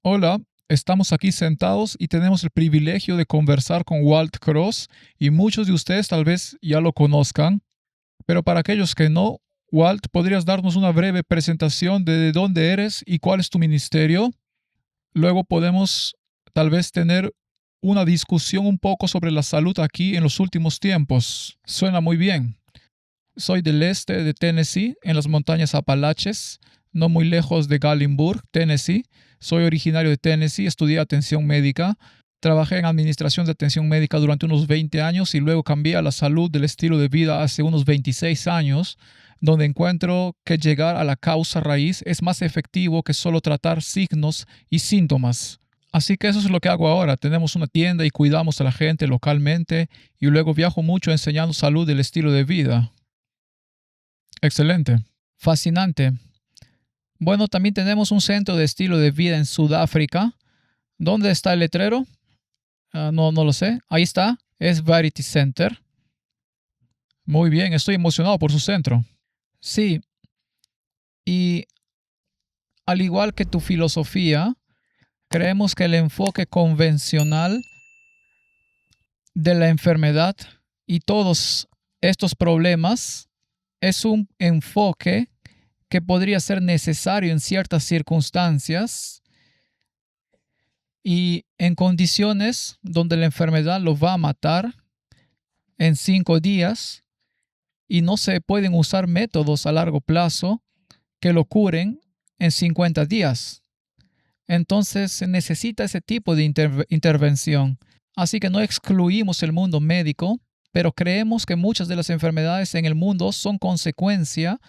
Hola, estamos aquí sentados y tenemos el privilegio de conversar con Walt Cross y muchos de ustedes tal vez ya lo conozcan, pero para aquellos que no, Walt, ¿podrías darnos una breve presentación de dónde eres y cuál es tu ministerio? Luego podemos tal vez tener una discusión un poco sobre la salud aquí en los últimos tiempos. Suena muy bien. Soy del este de Tennessee, en las montañas Apalaches, no muy lejos de Gallenburg, Tennessee. Soy originario de Tennessee, estudié atención médica, trabajé en administración de atención médica durante unos 20 años y luego cambié a la salud del estilo de vida hace unos 26 años, donde encuentro que llegar a la causa raíz es más efectivo que solo tratar signos y síntomas. Así que eso es lo que hago ahora. Tenemos una tienda y cuidamos a la gente localmente y luego viajo mucho enseñando salud del estilo de vida. Excelente. Fascinante. Bueno, también tenemos un centro de estilo de vida en Sudáfrica. ¿Dónde está el letrero? No lo sé. Ahí está. Es Variety Center. Muy bien, estoy emocionado por su centro. Sí, y al igual que tu filosofía, creemos que el enfoque convencional de la enfermedad y todos estos problemas es un enfoque que podría ser necesario en ciertas circunstancias y en condiciones donde la enfermedad lo va a matar en 5 días y no se pueden usar métodos a largo plazo que lo curen en 50 días. Entonces se necesita ese tipo de intervención. Así que no excluimos el mundo médico, pero creemos que muchas de las enfermedades en el mundo son consecuencia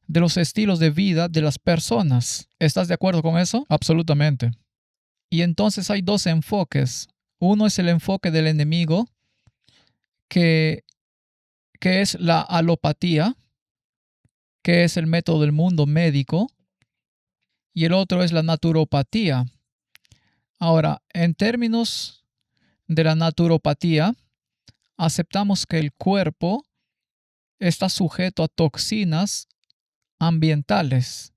de los estilos de vida de las personas. ¿Estás de acuerdo con eso? Absolutamente. Y entonces hay dos enfoques. Uno es el enfoque del enemigo, que, que es la alopatía, que es el método del mundo médico, y el otro es la naturopatía. Ahora, en términos de la naturopatía, aceptamos que el cuerpo está sujeto a toxinas ambientales,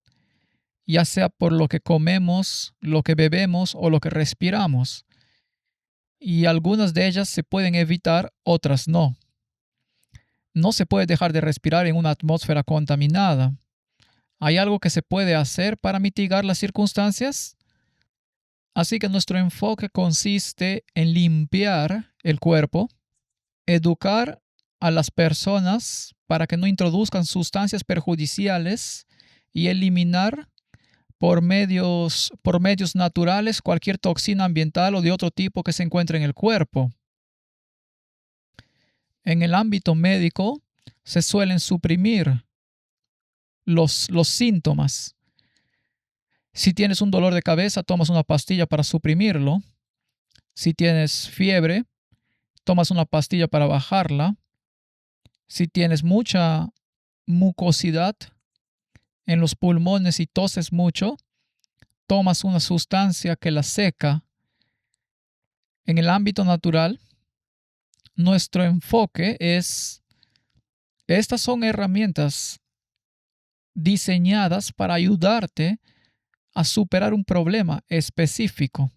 ya sea por lo que comemos, lo que bebemos o lo que respiramos. Y algunas de ellas se pueden evitar, otras no. No se puede dejar de respirar en una atmósfera contaminada. ¿Hay algo que se puede hacer para mitigar las circunstancias? Así que nuestro enfoque consiste en limpiar el cuerpo, educar a las personas para que no introduzcan sustancias perjudiciales y eliminar por medios naturales cualquier toxina ambiental o de otro tipo que se encuentre en el cuerpo. En el ámbito médico se suelen suprimir los síntomas. Si tienes un dolor de cabeza, tomas una pastilla para suprimirlo. Si tienes fiebre, tomas una pastilla para bajarla. Si tienes mucha mucosidad en los pulmones y toses mucho, tomas una sustancia que la seca. En el ámbito natural, nuestro enfoque es, estas son herramientas diseñadas para ayudarte a superar un problema específico.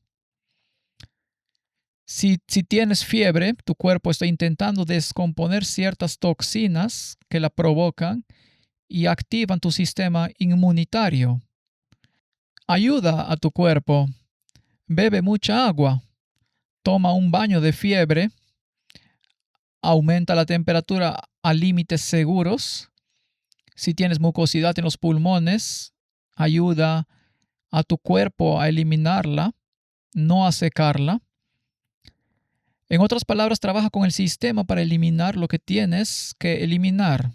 Si tienes fiebre, tu cuerpo está intentando descomponer ciertas toxinas que la provocan y activan tu sistema inmunitario. Ayuda a tu cuerpo. Bebe mucha agua. Toma un baño de fiebre. Aumenta la temperatura a límites seguros. Si tienes mucosidad en los pulmones, ayuda a tu cuerpo a eliminarla, no a secarla. En otras palabras, trabaja con el sistema para eliminar lo que tienes que eliminar.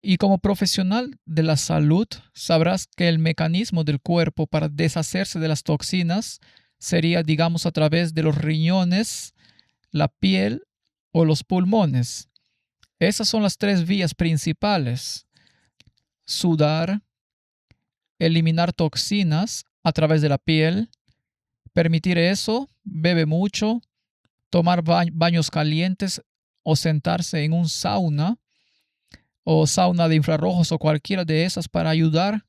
Y como profesional de la salud, sabrás que el mecanismo del cuerpo para deshacerse de las toxinas sería, digamos, a través de los riñones, la piel o los pulmones. Esas son las 3 vías principales: sudar, eliminar toxinas a través de la piel, permitir eso, bebe mucho, tomar baños calientes o sentarse en un sauna o sauna de infrarrojos o cualquiera de esas para ayudar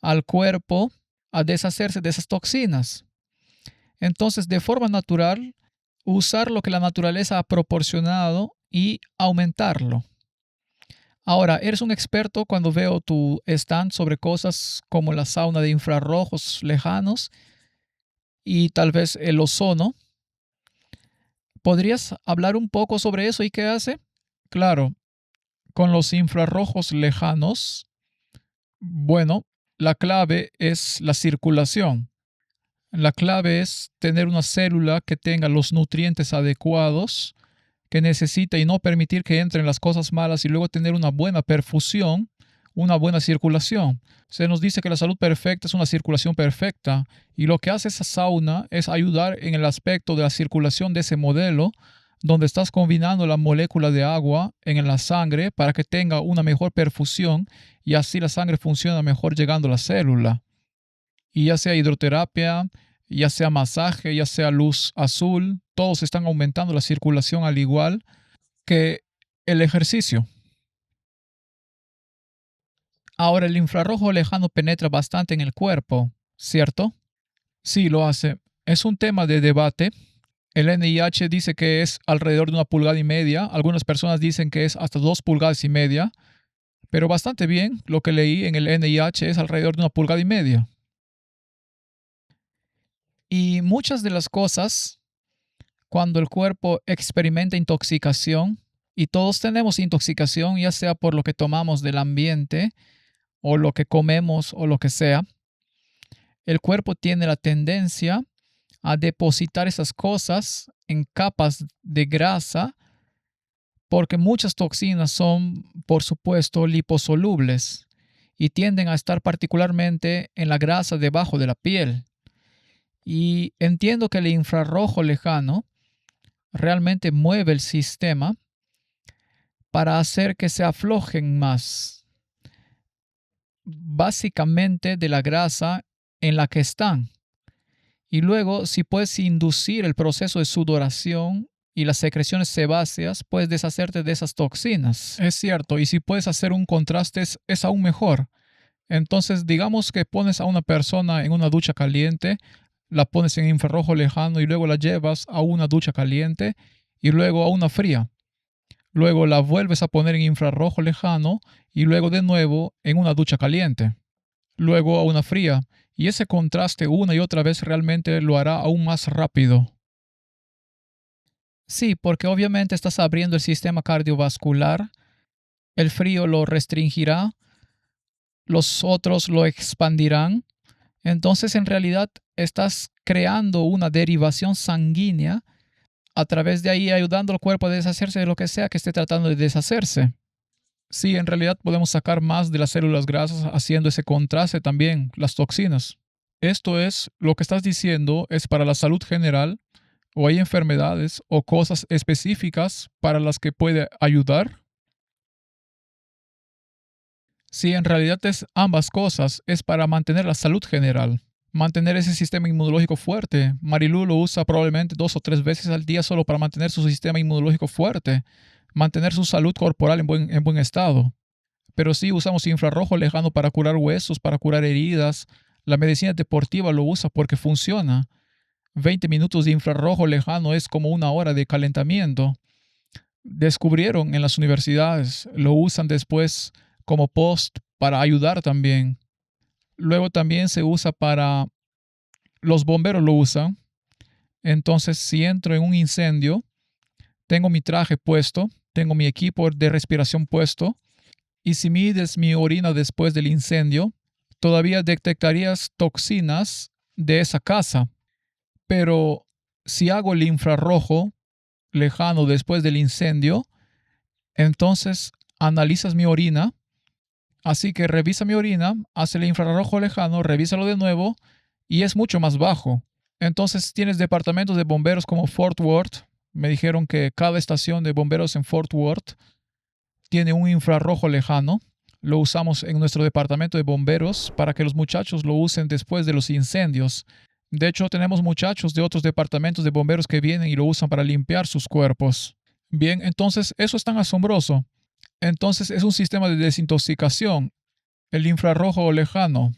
al cuerpo a deshacerse de esas toxinas. Entonces, de forma natural, usar lo que la naturaleza ha proporcionado y aumentarlo. Ahora, eres un experto cuando veo tu stand sobre cosas como la sauna de infrarrojos lejanos y tal vez el ozono. ¿Podrías hablar un poco sobre eso y qué hace? Claro, con los infrarrojos lejanos, bueno, la clave es la circulación. La clave es tener una célula que tenga los nutrientes adecuados que necesita y no permitir que entren las cosas malas y luego tener una buena perfusión, una buena circulación. Se nos dice que la salud perfecta es una circulación perfecta y lo que hace esa sauna es ayudar en el aspecto de la circulación de ese modelo donde estás combinando la molécula de agua en la sangre para que tenga una mejor perfusión y así la sangre funciona mejor llegando a la célula. Y ya sea hidroterapia, ya sea masaje, ya sea luz azul, todos están aumentando la circulación al igual que el ejercicio. Ahora, el infrarrojo lejano penetra bastante en el cuerpo, ¿cierto? Sí, lo hace. Es un tema de debate. El NIH dice que es alrededor de 1,5 pulgadas. Algunas personas dicen que es hasta 2,5 pulgadas. Pero bastante bien, lo que leí en el NIH es alrededor de 1,5 pulgadas. Y muchas de las cosas, cuando el cuerpo experimenta intoxicación, y todos tenemos intoxicación, ya sea por lo que tomamos del ambiente, o lo que comemos, o lo que sea, el cuerpo tiene la tendencia a depositar esas cosas en capas de grasa, porque muchas toxinas son, por supuesto, liposolubles y tienden a estar particularmente en la grasa debajo de la piel. Y entiendo que el infrarrojo lejano realmente mueve el sistema para hacer que se aflojen más, básicamente de la grasa en la que están. Y luego, si puedes inducir el proceso de sudoración y las secreciones sebáceas, puedes deshacerte de esas toxinas. Es cierto, y si puedes hacer un contraste es aún mejor. Entonces, digamos que pones a una persona en una ducha caliente, la pones en infrarrojo lejano y luego la llevas a una ducha caliente y luego a una fría. Luego la vuelves a poner en infrarrojo lejano y luego de nuevo en una ducha caliente. Luego a una fría. Y ese contraste una y otra vez realmente lo hará aún más rápido. Sí, porque obviamente estás abriendo el sistema cardiovascular, el frío lo restringirá, los otros lo expandirán. Entonces en realidad estás creando una derivación sanguínea a través de ahí ayudando al cuerpo a deshacerse de lo que sea que esté tratando de deshacerse. Sí, en realidad podemos sacar más de las células grasas haciendo ese contraste también, las toxinas. Esto es, lo que estás diciendo es para la salud general, o hay enfermedades o cosas específicas para las que puede ayudar. Sí, en realidad es ambas cosas, es para mantener la salud general, mantener ese sistema inmunológico fuerte. Marilu lo usa probablemente 2 o 3 veces al día solo para mantener su sistema inmunológico fuerte, mantener su salud corporal en buen estado. Pero sí usamos infrarrojo lejano para curar huesos, para curar heridas. La medicina deportiva lo usa porque funciona. 20 minutos de infrarrojo lejano es como 1 hora de calentamiento. Descubrieron en las universidades, lo usan después como post para ayudar también. Luego también se usa para, los bomberos lo usan. Entonces, si entro en un incendio, tengo mi traje puesto, tengo mi equipo de respiración puesto, y si mides mi orina después del incendio, todavía detectarías toxinas de esa casa. Pero si hago el infrarrojo lejano después del incendio, entonces analizas mi orina. Así que revisa mi orina, hace el infrarrojo lejano, revísalo de nuevo y es mucho más bajo. Entonces tienes departamentos de bomberos como Fort Worth. Me dijeron que cada estación de bomberos en Fort Worth tiene un infrarrojo lejano. Lo usamos en nuestro departamento de bomberos para que los muchachos lo usen después de los incendios. De hecho, tenemos muchachos de otros departamentos de bomberos que vienen y lo usan para limpiar sus cuerpos. Bien, entonces eso es tan asombroso. Entonces es un sistema de desintoxicación, el infrarrojo lejano.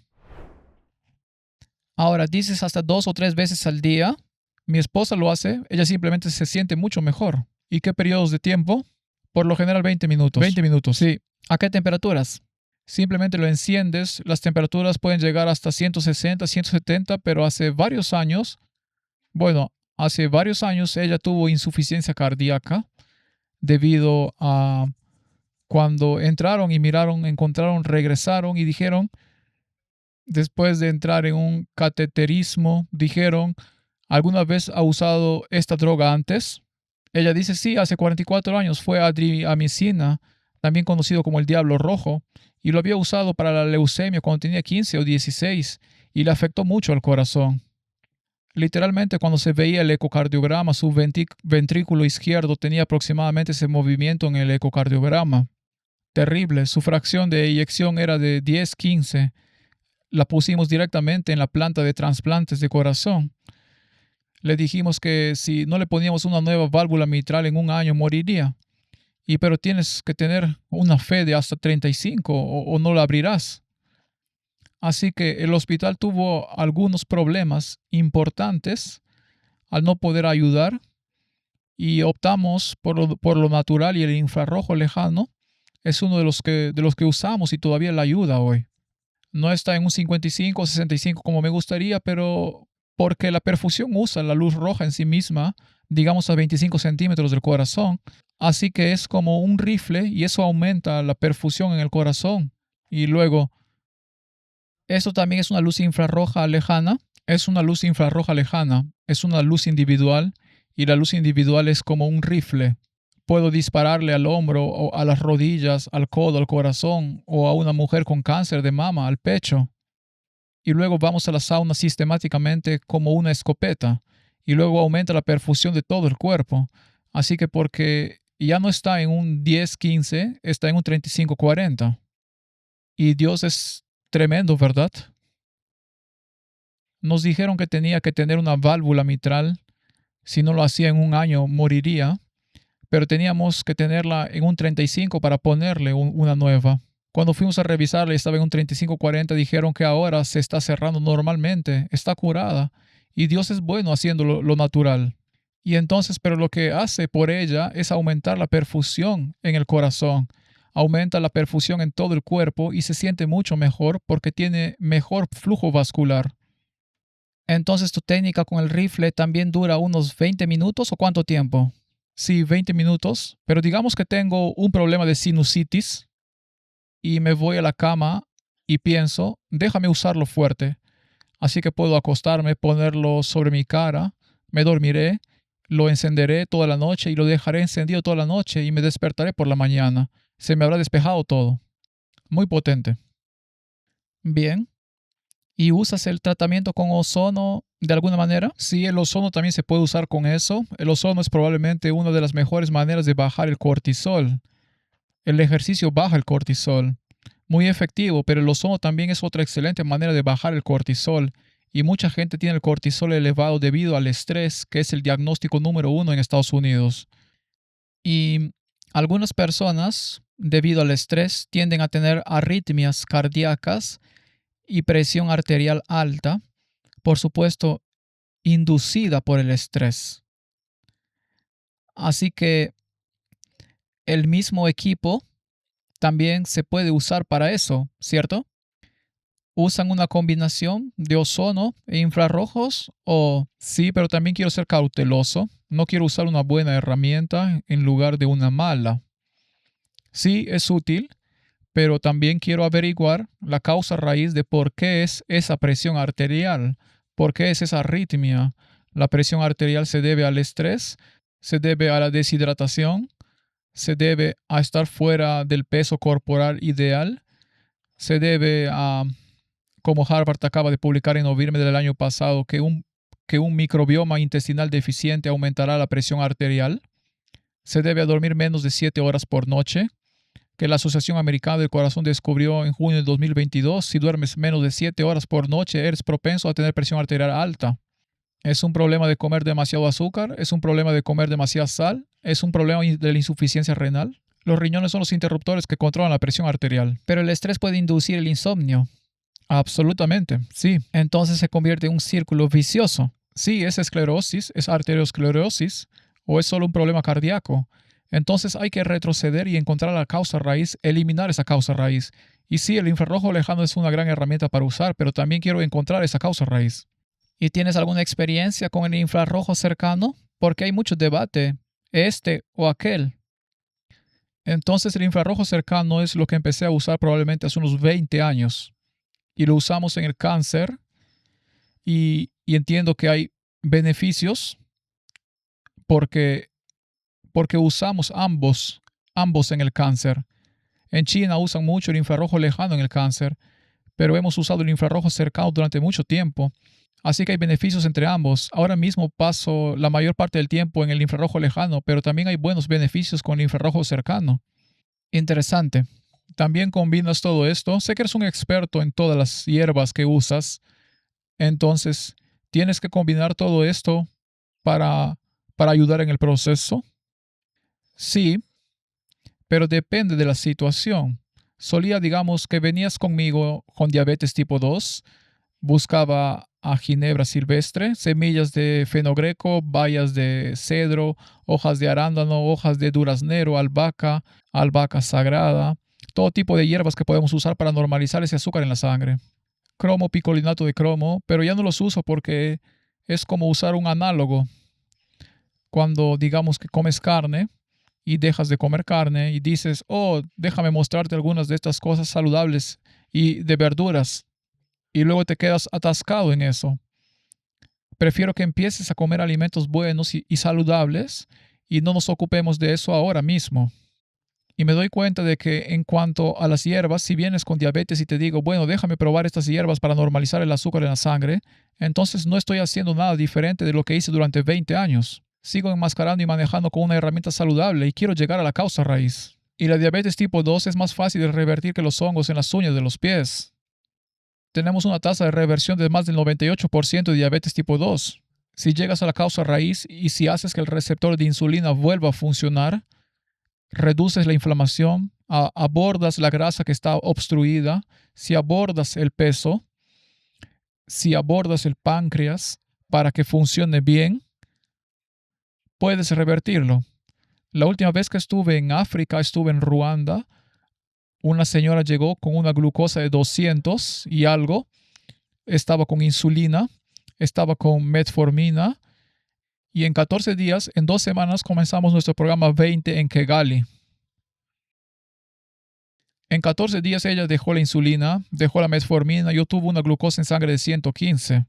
Ahora, dices hasta 2 o 3 veces al día. Mi esposa lo hace, ella simplemente se siente mucho mejor. ¿Y qué periodos de tiempo? Por lo general 20 minutos. 20 minutos. Sí. ¿A qué temperaturas? Simplemente lo enciendes. Las temperaturas pueden llegar hasta 160, 170, pero hace varios años ella tuvo insuficiencia cardíaca debido a cuando entraron y miraron, encontraron, regresaron y dijeron, después de entrar en un cateterismo, dijeron, ¿alguna vez ha usado esta droga antes? Ella dice, sí, hace 44 años fue adriamicina, también conocido como el diablo rojo, y lo había usado para la leucemia cuando tenía 15 o 16 y le afectó mucho al corazón. Literalmente, cuando se veía el ecocardiograma, su ventrículo izquierdo tenía aproximadamente ese movimiento en el ecocardiograma. Terrible, su fracción de eyección era de 10-15. La pusimos directamente en la planta de trasplantes de corazón. Le dijimos que si no le poníamos una nueva válvula mitral en un año moriría. Pero tienes que tener una fe de hasta 35 o no la abrirás. Así que el hospital tuvo algunos problemas importantes al no poder ayudar y optamos por lo natural, y el infrarrojo lejano es uno de los que usamos y todavía la ayuda hoy. No está en un 55 o 65 como me gustaría, pero porque la perfusión usa la luz roja en sí misma, digamos a 25 centímetros del corazón, así que es como un rifle y eso aumenta la perfusión en el corazón. Y luego, esto también es una luz infrarroja lejana, es una luz infrarroja lejana, es una luz individual y la luz individual es como un rifle. Puedo dispararle al hombro o a las rodillas, al codo, al corazón o a una mujer con cáncer de mama, al pecho. Y luego vamos a la sauna sistemáticamente como una escopeta y luego aumenta la perfusión de todo el cuerpo. Así que porque ya no está en un 10-15, está en un 35-40. Y Dios es tremendo, ¿verdad? Nos dijeron que tenía que tener una válvula mitral. Si no lo hacía en un año, moriría. Pero teníamos que tenerla en un 35 para ponerle una nueva. Cuando fuimos a revisarla y estaba en un 35-40, dijeron que ahora se está cerrando normalmente, está curada. Y Dios es bueno haciendo lo natural. Y entonces, pero lo que hace por ella es aumentar la perfusión en el corazón. Aumenta la perfusión en todo el cuerpo y se siente mucho mejor porque tiene mejor flujo vascular. Entonces, ¿tu técnica con el rifle también dura unos 20 minutos o cuánto tiempo? Sí, 20 minutos, pero digamos que tengo un problema de sinusitis y me voy a la cama y pienso, déjame usarlo fuerte. Así que puedo acostarme, ponerlo sobre mi cara, me dormiré, lo encenderé toda la noche y lo dejaré encendido toda la noche y me despertaré por la mañana. Se me habrá despejado todo. Muy potente. Bien. ¿Y usas el tratamiento con ozono de alguna manera? Sí, el ozono también se puede usar con eso. El ozono es probablemente una de las mejores maneras de bajar el cortisol. El ejercicio baja el cortisol. Muy efectivo, pero el ozono también es otra excelente manera de bajar el cortisol. Y mucha gente tiene el cortisol elevado debido al estrés, que es el diagnóstico número 1 en Estados Unidos. Y algunas personas, debido al estrés, tienden a tener arritmias cardíacas y presión arterial alta, por supuesto, inducida por el estrés. Así que el mismo equipo también se puede usar para eso, ¿cierto? ¿Usan una combinación de ozono e infrarrojos? O sí, pero también quiero ser cauteloso. No quiero usar una buena herramienta en lugar de una mala. Sí, es útil, pero también quiero averiguar la causa raíz de por qué es esa presión arterial, por qué es esa arritmia. La presión arterial se debe al estrés, se debe a la deshidratación, se debe a estar fuera del peso corporal ideal, se debe a, como Harvard acaba de publicar en noviembre del año pasado, que un microbioma intestinal deficiente aumentará la presión arterial, se debe a dormir menos de 7 horas por noche, que la Asociación Americana del Corazón descubrió en junio de 2022, si duermes menos de 7 horas por noche, eres propenso a tener presión arterial alta. Es un problema de comer demasiado azúcar, es un problema de comer demasiada sal, es un problema de la insuficiencia renal. Los riñones son los interruptores que controlan la presión arterial. Pero el estrés puede inducir el insomnio. Absolutamente, sí. Entonces se convierte en un círculo vicioso. Sí, es esclerosis, es arteriosclerosis o es solo un problema cardíaco. Entonces hay que retroceder y encontrar la causa raíz, eliminar esa causa raíz. Y sí, el infrarrojo lejano es una gran herramienta para usar, pero también quiero encontrar esa causa raíz. ¿Y tienes alguna experiencia con el infrarrojo cercano? Porque hay mucho debate, este o aquel. Entonces el infrarrojo cercano es lo que empecé a usar probablemente hace unos 20 años. Y lo usamos en el cáncer y entiendo que hay beneficios porque, porque usamos ambos en el cáncer. En China usan mucho el infrarrojo lejano en el cáncer, pero hemos usado el infrarrojo cercano durante mucho tiempo. Así que hay beneficios entre ambos. Ahora mismo paso la mayor parte del tiempo en el infrarrojo lejano, pero también hay buenos beneficios con el infrarrojo cercano. Interesante. También combinas todo esto. Sé que eres un experto en todas las hierbas que usas. Entonces, tienes que combinar todo esto para, para ayudar en el proceso. Sí, pero depende de la situación. Solía, digamos, que venías conmigo con diabetes tipo 2, buscaba a ginebra silvestre, semillas de fenogreco, bayas de cedro, hojas de arándano, hojas de duraznero, albahaca, albahaca sagrada, todo tipo de hierbas que podemos usar para normalizar ese azúcar en la sangre. Cromo, picolinato de cromo, pero ya no los uso porque es como usar un análogo. Cuando digamos que comes carne y dejas de comer carne y dices, oh, déjame mostrarte algunas de estas cosas saludables y de verduras, y luego te quedas atascado en eso. Prefiero que empieces a comer alimentos buenos y saludables y no nos ocupemos de eso ahora mismo. Y me doy cuenta de que en cuanto a las hierbas, si vienes con diabetes y te digo, bueno, déjame probar estas hierbas para normalizar el azúcar en la sangre, entonces no estoy haciendo nada diferente de lo que hice durante 20 años. Sigo enmascarando y manejando con una herramienta saludable y quiero llegar a la causa raíz. Y la diabetes tipo 2 es más fácil de revertir que los hongos en las uñas de los pies. Tenemos una tasa de reversión de más del 98% de diabetes tipo 2. Si llegas a la causa raíz y si haces que el receptor de insulina vuelva a funcionar, reduces la inflamación, abordas la grasa que está obstruida, si abordas el peso, si abordas el páncreas para que funcione bien, puedes revertirlo. La última vez que estuve en África, estuve en Ruanda, una señora llegó con una glucosa de 200 y algo, estaba con insulina, estaba con metformina y en 14 días, en 2 semanas, comenzamos nuestro programa 20 en Kigali. En 14 días ella dejó la insulina, dejó la metformina, yo tuve una glucosa en sangre de 115.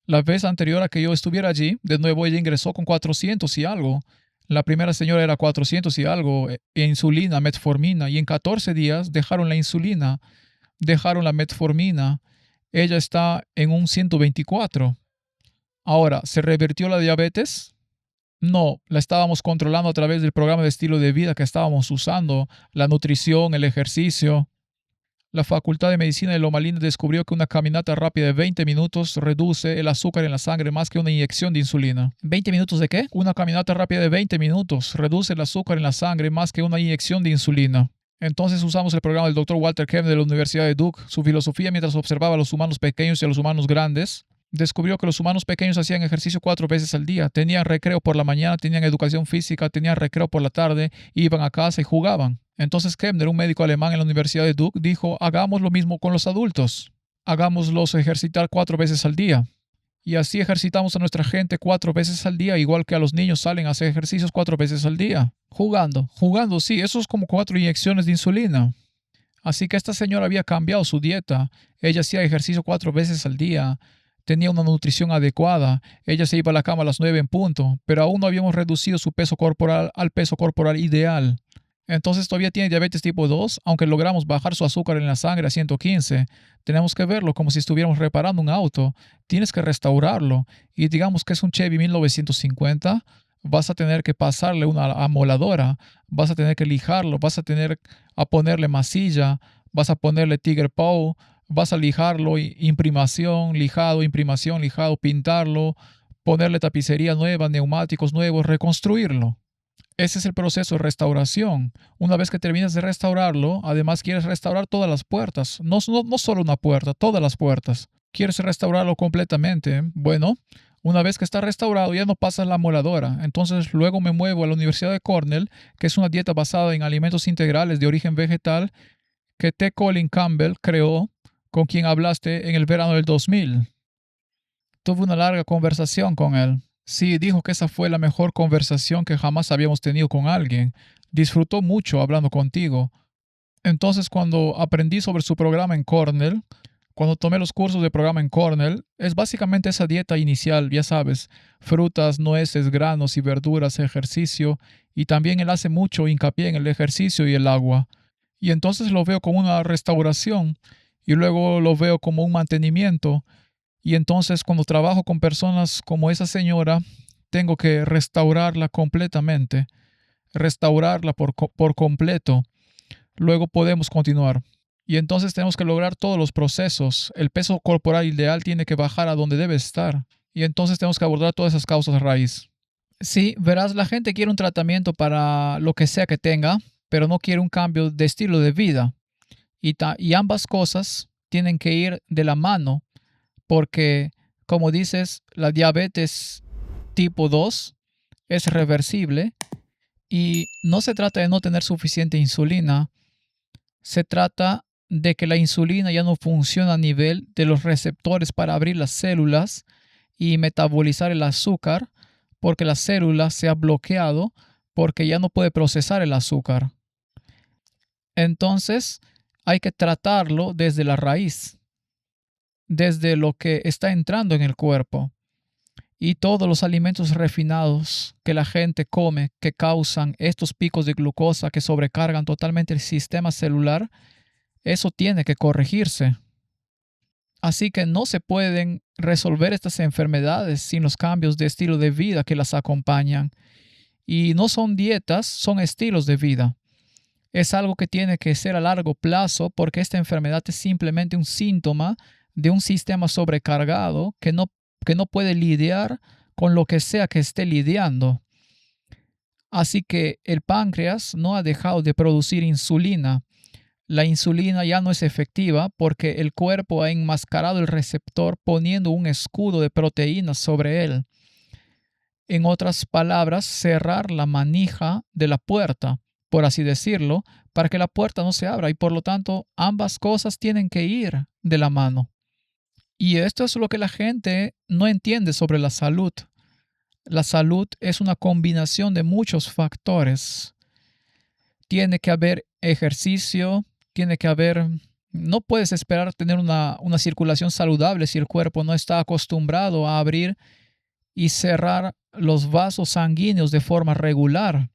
La vez anterior a que yo estuviera allí, de nuevo ella ingresó con 400 y algo. La primera señora era 400 y algo, insulina, metformina, y en 14 días dejaron la insulina, dejaron la metformina. Ella está en un 124. Ahora, ¿se revirtió la diabetes? No, la estábamos controlando a través del programa de estilo de vida que estábamos usando, la nutrición, el ejercicio. La Facultad de Medicina de Loma Linda descubrió que una caminata rápida de 20 minutos reduce el azúcar en la sangre más que una inyección de insulina. ¿20 minutos de qué? Una caminata rápida de 20 minutos reduce el azúcar en la sangre más que una inyección de insulina. Entonces usamos el programa del Dr. Walter Kemp de la Universidad de Duke. Su filosofía mientras observaba a los humanos pequeños y a los humanos grandes, descubrió que los humanos pequeños hacían ejercicio 4 veces al día. Tenían recreo por la mañana, tenían educación física, tenían recreo por la tarde, iban a casa y jugaban. Entonces Kemner, un médico alemán en la Universidad de Duke, dijo, hagamos lo mismo con los adultos. Hagámoslos ejercitar 4 veces al día. Y así ejercitamos a nuestra gente 4 veces al día, igual que a los niños salen a hacer ejercicios 4 veces al día. Jugando, sí, eso es como 4 inyecciones de insulina. Así que esta señora había cambiado su dieta. Ella hacía ejercicio 4 veces al día. Tenía una nutrición adecuada. Ella se iba a la cama a las 9 en punto, pero aún no habíamos reducido su peso corporal al peso corporal ideal. Entonces todavía tiene diabetes tipo 2, aunque logramos bajar su azúcar en la sangre a 115. Tenemos que verlo como si estuviéramos reparando un auto. Tienes que restaurarlo. Y digamos que es un Chevy 1950, vas a tener que pasarle una amoladora, vas a tener que lijarlo, vas a tener a ponerle masilla, vas a ponerle Tiger Paw, vas a lijarlo, imprimación, lijado, pintarlo, ponerle tapicería nueva, neumáticos nuevos, reconstruirlo. Ese es el proceso de restauración. Una vez que terminas de restaurarlo, además quieres restaurar todas las puertas. No solo una puerta, todas las puertas. Quieres restaurarlo completamente. Bueno, una vez que está restaurado ya no pasas la moladora. Entonces luego me muevo a la Universidad de Cornell, que es una dieta basada en alimentos integrales de origen vegetal que T. Colin Campbell creó, con quien hablaste en el verano del 2000. Tuve una larga conversación con él. Sí, dijo que esa fue la mejor conversación que jamás habíamos tenido con alguien. Disfrutó mucho hablando contigo. Entonces, cuando aprendí sobre su programa en Cornell, cuando tomé los cursos de programa en Cornell, es básicamente esa dieta inicial, ya sabes, frutas, nueces, granos y verduras, ejercicio, y también él hace mucho hincapié en el ejercicio y el agua. Y entonces lo veo como una restauración y luego lo veo como un mantenimiento. Y entonces cuando trabajo con personas como esa señora, tengo que restaurarla completamente, restaurarla por completo. Luego podemos continuar. Y entonces tenemos que lograr todos los procesos. El peso corporal ideal tiene que bajar a donde debe estar. Y entonces tenemos que abordar todas esas causas raíz. Sí, verás, la gente quiere un tratamiento para lo que sea que tenga, pero no quiere un cambio de estilo de vida. Y ambas cosas tienen que ir de la mano porque, como dices, la diabetes tipo 2 es reversible y no se trata de no tener suficiente insulina, se trata de que la insulina ya no funciona a nivel de los receptores para abrir las células y metabolizar el azúcar porque la célula se ha bloqueado porque ya no puede procesar el azúcar. Entonces, hay que tratarlo desde la raíz, desde lo que está entrando en el cuerpo. Y todos los alimentos refinados que la gente come que causan estos picos de glucosa que sobrecargan totalmente el sistema celular, eso tiene que corregirse. Así que no se pueden resolver estas enfermedades sin los cambios de estilo de vida que las acompañan. Y no son dietas, son estilos de vida. Es algo que tiene que ser a largo plazo porque esta enfermedad es simplemente un síntoma de un sistema sobrecargado que no puede lidiar con lo que sea que esté lidiando. Así que el páncreas no ha dejado de producir insulina. La insulina ya no es efectiva porque el cuerpo ha enmascarado el receptor poniendo un escudo de proteínas sobre él. En otras palabras, cerrar la manija de la puerta, por así decirlo, para que la puerta no se abra y por lo tanto ambas cosas tienen que ir de la mano. Y esto es lo que la gente no entiende sobre la salud. La salud es una combinación de muchos factores. Tiene que haber ejercicio, tiene que haber... No puedes esperar tener una circulación saludable si el cuerpo no está acostumbrado a abrir y cerrar los vasos sanguíneos de forma regular.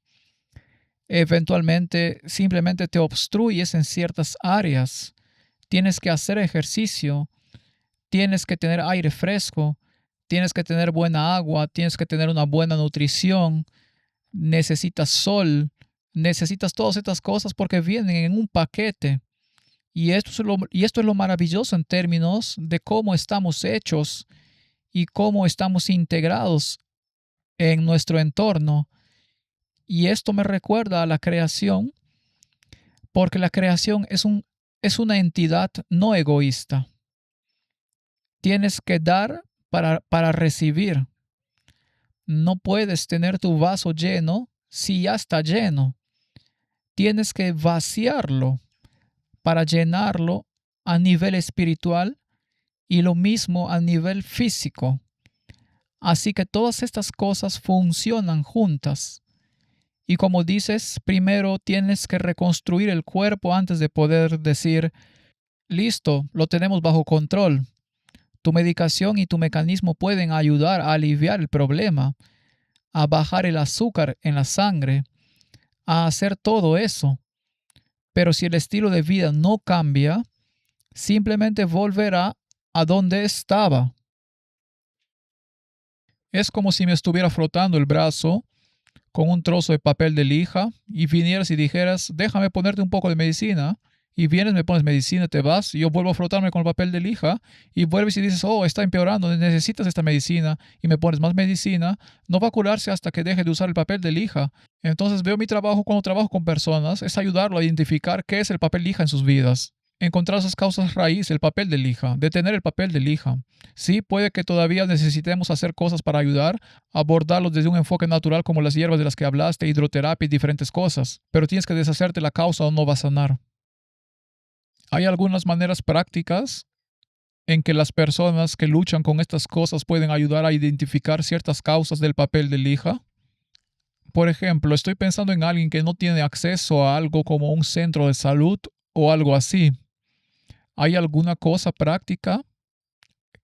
Eventualmente simplemente te obstruyes en ciertas áreas. Tienes que hacer ejercicio, tienes que tener aire fresco, tienes que tener buena agua, tienes que tener una buena nutrición, necesitas sol, necesitas todas estas cosas porque vienen en un paquete. Y esto es lo maravilloso en términos de cómo estamos hechos y cómo estamos integrados en nuestro entorno. Y esto me recuerda a la creación, porque la creación es una entidad no egoísta. Tienes que dar para recibir. No puedes tener tu vaso lleno si ya está lleno. Tienes que vaciarlo para llenarlo a nivel espiritual y lo mismo a nivel físico. Así que todas estas cosas funcionan juntas. Y como dices, primero tienes que reconstruir el cuerpo antes de poder decir, listo, lo tenemos bajo control. Tu medicación y tu mecanismo pueden ayudar a aliviar el problema, a bajar el azúcar en la sangre, a hacer todo eso. Pero si el estilo de vida no cambia, simplemente volverá a donde estaba. Es como si me estuviera frotando el brazo con un trozo de papel de lija y vinieras y dijeras, déjame ponerte un poco de medicina, y vienes, me pones medicina, te vas, y yo vuelvo a frotarme con el papel de lija y vuelves y dices, oh, está empeorando, necesitas esta medicina y me pones más medicina, no va a curarse hasta que deje de usar el papel de lija. Entonces veo mi trabajo cuando trabajo con personas, es ayudarlo a identificar qué es el papel lija en sus vidas. Encontrar esas causas raíz, el papel de lija, detener el papel de lija. Sí, puede que todavía necesitemos hacer cosas para ayudar, abordarlos desde un enfoque natural como las hierbas de las que hablaste, hidroterapia y diferentes cosas, pero tienes que deshacerte la causa o no va a sanar. Hay algunas maneras prácticas en que las personas que luchan con estas cosas pueden ayudar a identificar ciertas causas del papel de lija. Por ejemplo, estoy pensando en alguien que no tiene acceso a algo como un centro de salud o algo así. ¿Hay alguna cosa práctica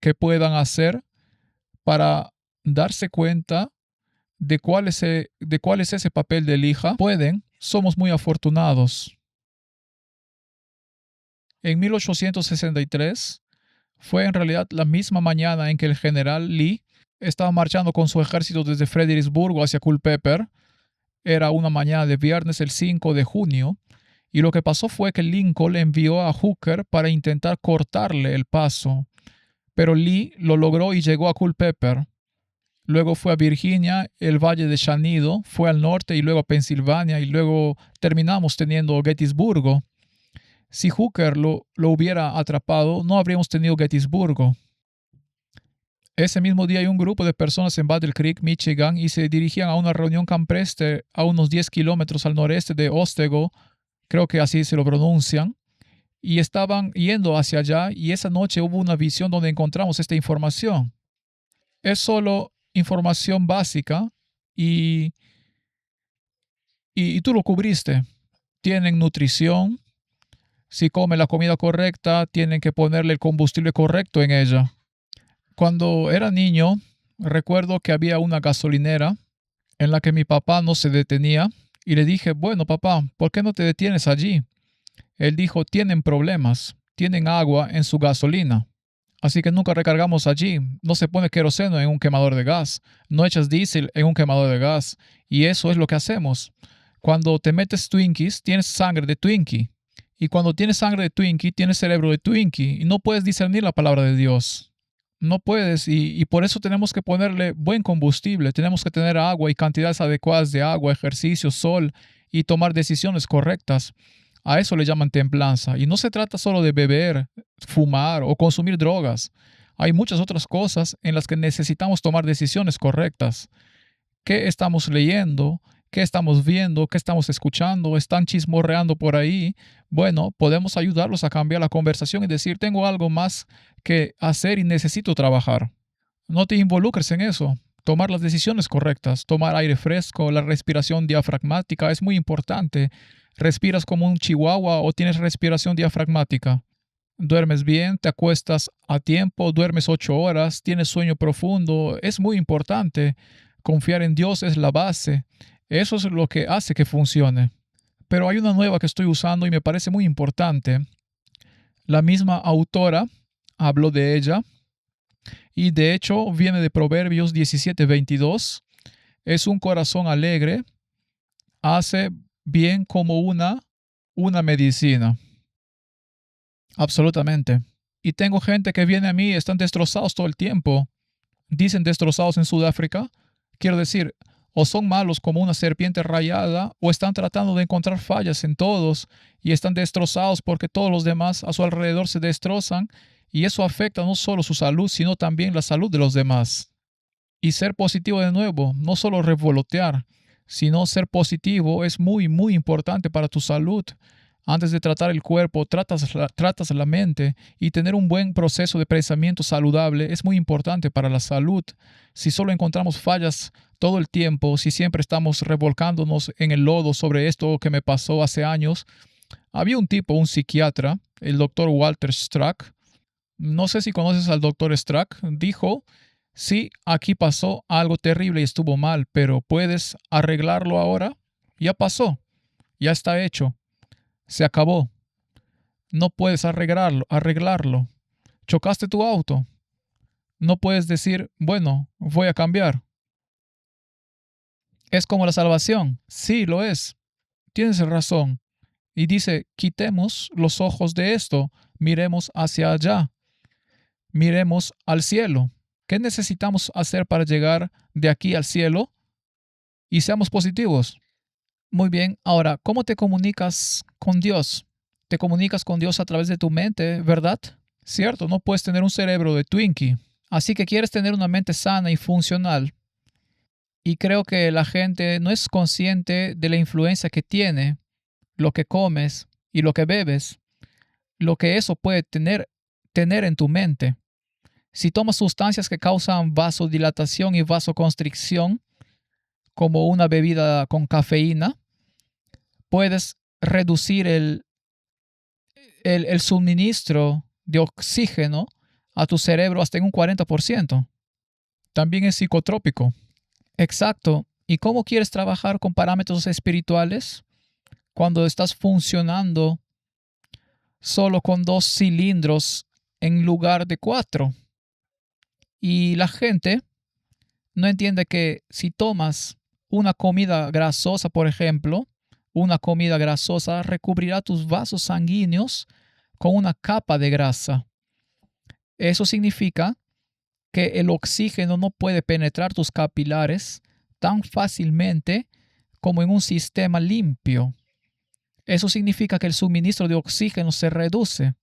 que puedan hacer para darse cuenta de cuál es ese papel de lija? Pueden, somos muy afortunados. En 1863 fue en realidad la misma mañana en que el general Lee estaba marchando con su ejército desde Fredericksburgo hacia Culpeper. Era una mañana de viernes el 5 de junio, y lo que pasó fue que Lincoln envió a Hooker para intentar cortarle el paso, pero Lee lo logró y llegó a Culpeper. Luego fue a Virginia, el valle de Shenandoah, fue al norte y luego a Pensilvania y luego terminamos teniendo Gettysburgo. Si Hooker lo hubiera atrapado, no habríamos tenido Gettysburgo. Ese mismo día hay un grupo de personas en Battle Creek, Michigan, y se dirigían a una reunión campestre a unos 10 kilómetros al noreste de Otsego, creo que así se lo pronuncian, y estaban yendo hacia allá, y esa noche hubo una visión donde encontramos esta información. Es solo información básica y, y tú lo cubriste. Tienen nutrición, si come la comida correcta, tienen que ponerle el combustible correcto en ella. Cuando era niño, recuerdo que había una gasolinera en la que mi papá no se detenía y le dije, bueno papá, ¿por qué no te detienes allí? Él dijo, tienen problemas, tienen agua en su gasolina. Así que nunca recargamos allí. No se pone queroseno en un quemador de gas. No echas diésel en un quemador de gas. Y eso es lo que hacemos. Cuando te metes Twinkies, tienes sangre de Twinkie. Y cuando tienes sangre de Twinkie, tienes cerebro de Twinkie. Y no puedes discernir la palabra de Dios. No puedes. Y por eso tenemos que ponerle buen combustible. Tenemos que tener agua y cantidades adecuadas de agua, ejercicio, sol y tomar decisiones correctas. A eso le llaman templanza. Y no se trata solo de beber, fumar o consumir drogas. Hay muchas otras cosas en las que necesitamos tomar decisiones correctas. ¿Qué estamos leyendo? ¿Qué estamos viendo? ¿Qué estamos escuchando? ¿Están chismorreando por ahí? Bueno, podemos ayudarlos a cambiar la conversación y decir, tengo algo más que hacer y necesito trabajar. No te involucres en eso. Tomar las decisiones correctas, tomar aire fresco, la respiración diafragmática es muy importante. ¿Respiras como un chihuahua o tienes respiración diafragmática? ¿Duermes bien? ¿Te acuestas a tiempo? ¿Duermes 8 horas? ¿Tienes sueño profundo? Es muy importante. Confiar en Dios es la base. Eso es lo que hace que funcione. Pero hay una nueva que estoy usando y me parece muy importante. La misma autora habló de ella y de hecho viene de Proverbios 17:22. Es un corazón alegre, hace bien como una medicina. Absolutamente. Y tengo gente que viene a mí y están destrozados todo el tiempo. Dicen destrozados en Sudáfrica. Quiero decir, o son malos como una serpiente rayada, o están tratando de encontrar fallas en todos y están destrozados porque todos los demás a su alrededor se destrozan, y eso afecta no solo su salud, sino también la salud de los demás. Y ser positivo de nuevo, no solo revolotear, sino ser positivo es muy, muy importante para tu salud. Antes de tratar el cuerpo, tratas la mente, y tener un buen proceso de pensamiento saludable es muy importante para la salud. Si solo encontramos fallas todo el tiempo, si siempre estamos revolcándonos en el lodo sobre esto que me pasó hace años, había un tipo, un psiquiatra, el doctor Walter Strack. No sé si conoces al doctor Strack. Dijo, sí, aquí pasó algo terrible y estuvo mal, pero ¿puedes arreglarlo ahora? Ya pasó, ya está hecho. Se acabó. No puedes arreglarlo. Chocaste tu auto. No puedes decir, bueno, voy a cambiar. Es como la salvación. Sí, lo es. Tienes razón. y dice, quitemos los ojos de esto, miremos hacia allá, miremos al cielo. ¿Qué necesitamos hacer para llegar de aquí al cielo? Y seamos positivos. Muy bien, ahora, ¿cómo te comunicas con Dios? Te comunicas con Dios a través de tu mente, ¿verdad? Cierto, no puedes tener un cerebro de Twinkie. Así que quieres tener una mente sana y funcional. Y creo que la gente no es consciente de la influencia que tiene lo que comes y lo que bebes, lo que eso puede tener en tu mente. Si tomas sustancias que causan vasodilatación y vasoconstricción, como una bebida con cafeína, puedes reducir el suministro de oxígeno a tu cerebro hasta en un 40%. También es psicotrópico. Exacto. ¿Y cómo quieres trabajar con parámetros espirituales cuando estás funcionando solo con 2 cilindros en lugar de 4? Y la gente no entiende que si tomas una comida grasosa, por ejemplo, una comida grasosa recubrirá tus vasos sanguíneos con una capa de grasa. Eso significa que el oxígeno no puede penetrar tus capilares tan fácilmente como en un sistema limpio. Eso significa que el suministro de oxígeno se reduce.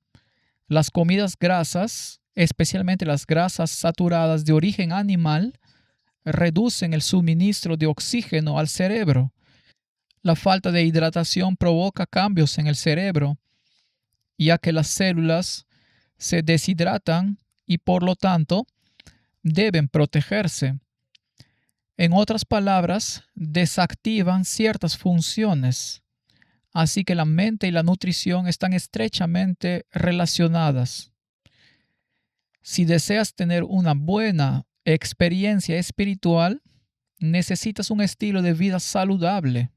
Las comidas grasas, especialmente las grasas saturadas de origen animal, reducen el suministro de oxígeno al cerebro. La falta de hidratación provoca cambios en el cerebro, ya que las células se deshidratan y por lo tanto deben protegerse. En otras palabras, desactivan ciertas funciones. Así que la mente y la nutrición están estrechamente relacionadas. Si deseas tener una buena experiencia espiritual, necesitas un estilo de vida saludable.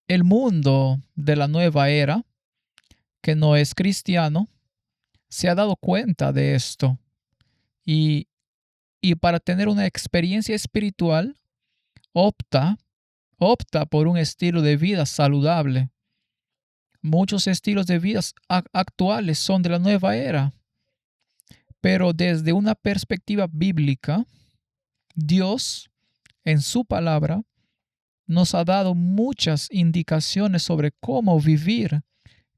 El mundo de la nueva era, que no es cristiano, se ha dado cuenta de esto. Y para tener una experiencia espiritual, opta por un estilo de vida saludable. Muchos estilos de vida actuales son de la nueva era, pero desde una perspectiva bíblica, Dios, en su palabra, nos ha dado muchas indicaciones sobre cómo vivir,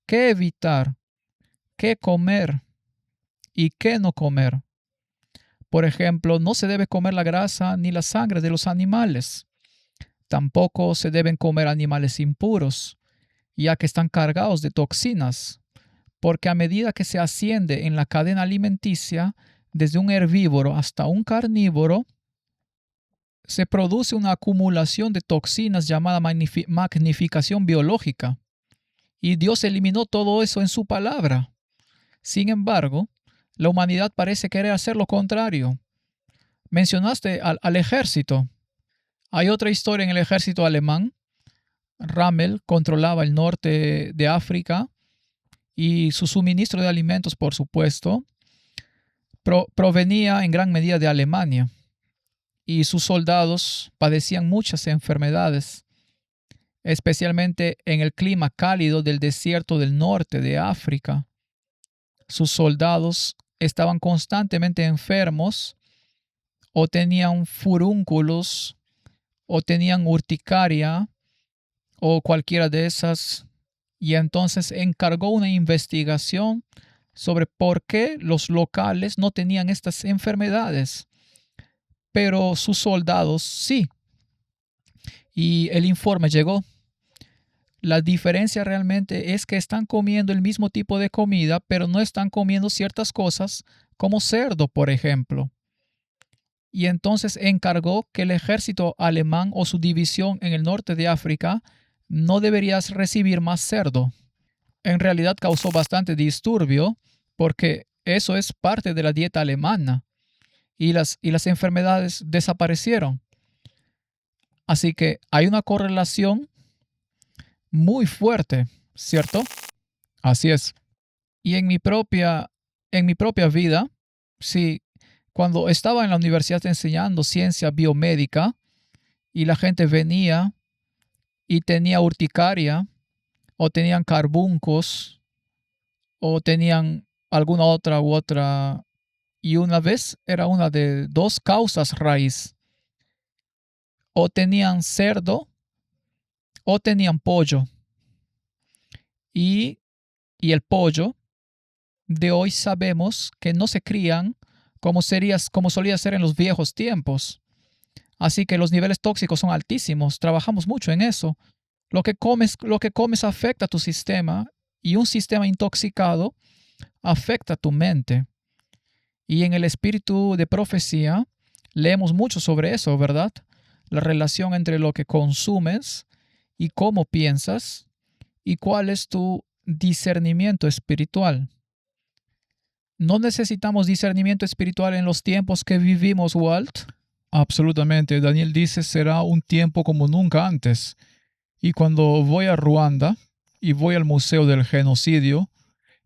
qué evitar, qué comer y qué no comer. Por ejemplo, no se debe comer la grasa ni la sangre de los animales. Tampoco se deben comer animales impuros, ya que están cargados de toxinas, porque a medida que se asciende en la cadena alimenticia, desde un herbívoro hasta un carnívoro, se produce una acumulación de toxinas llamada magnificación biológica. Y Dios eliminó todo eso en su palabra. Sin embargo, la humanidad parece querer hacer lo contrario. Mencionaste al ejército. Hay otra historia en el ejército alemán. Rommel controlaba el norte de África y su suministro de alimentos, por supuesto, provenía en gran medida de Alemania. Y sus soldados padecían muchas enfermedades, especialmente en el clima cálido del desierto del norte de África. Sus soldados estaban constantemente enfermos o tenían furúnculos o tenían urticaria o cualquiera de esas, y entonces encargó una investigación sobre por qué los locales no tenían estas enfermedades, pero sus soldados sí. Y el informe llegó. La diferencia realmente es que están comiendo el mismo tipo de comida, pero no están comiendo ciertas cosas como cerdo, por ejemplo. Y entonces encargó que el ejército alemán o su división en el norte de África no debería recibir más cerdo. En realidad causó bastante disturbio porque eso es parte de la dieta alemana y las enfermedades desaparecieron. Así que hay una correlación muy fuerte, ¿cierto? Así es. Y en mi propia vida, sí, cuando estaba en la universidad enseñando ciencia biomédica y la gente venía y tenía urticaria o tenían carbuncos, o tenían alguna otra. Y una vez era una de dos causas raíz. O tenían cerdo o tenían pollo. Y, y el pollo de hoy sabemos que no se crían como solía ser en los viejos tiempos. Así que los niveles tóxicos son altísimos. Trabajamos mucho en eso. Lo que comes afecta a tu sistema, y un sistema intoxicado afecta a tu mente. Y en el espíritu de profecía leemos mucho sobre eso, ¿verdad? La relación entre lo que consumes y cómo piensas y cuál es tu discernimiento espiritual. ¿No necesitamos discernimiento espiritual en los tiempos que vivimos, Walt? Absolutamente. Daniel dice, será un tiempo como nunca antes. Y cuando voy a Ruanda y voy al Museo del Genocidio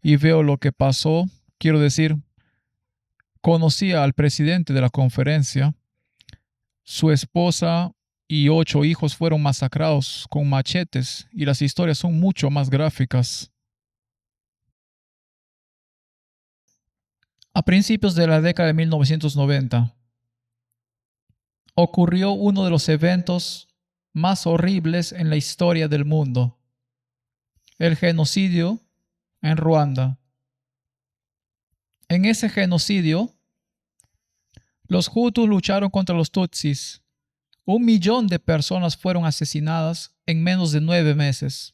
y veo lo que pasó, quiero decir, conocía al presidente de la conferencia. Su esposa y 8 hijos fueron masacrados con machetes, y las historias son mucho más gráficas. A principios de la década de 1990, ocurrió uno de los eventos más horribles en la historia del mundo: el genocidio en Ruanda. En ese genocidio, los Hutus lucharon contra los Tutsis. 1 millón de personas fueron asesinadas en menos de 9 meses.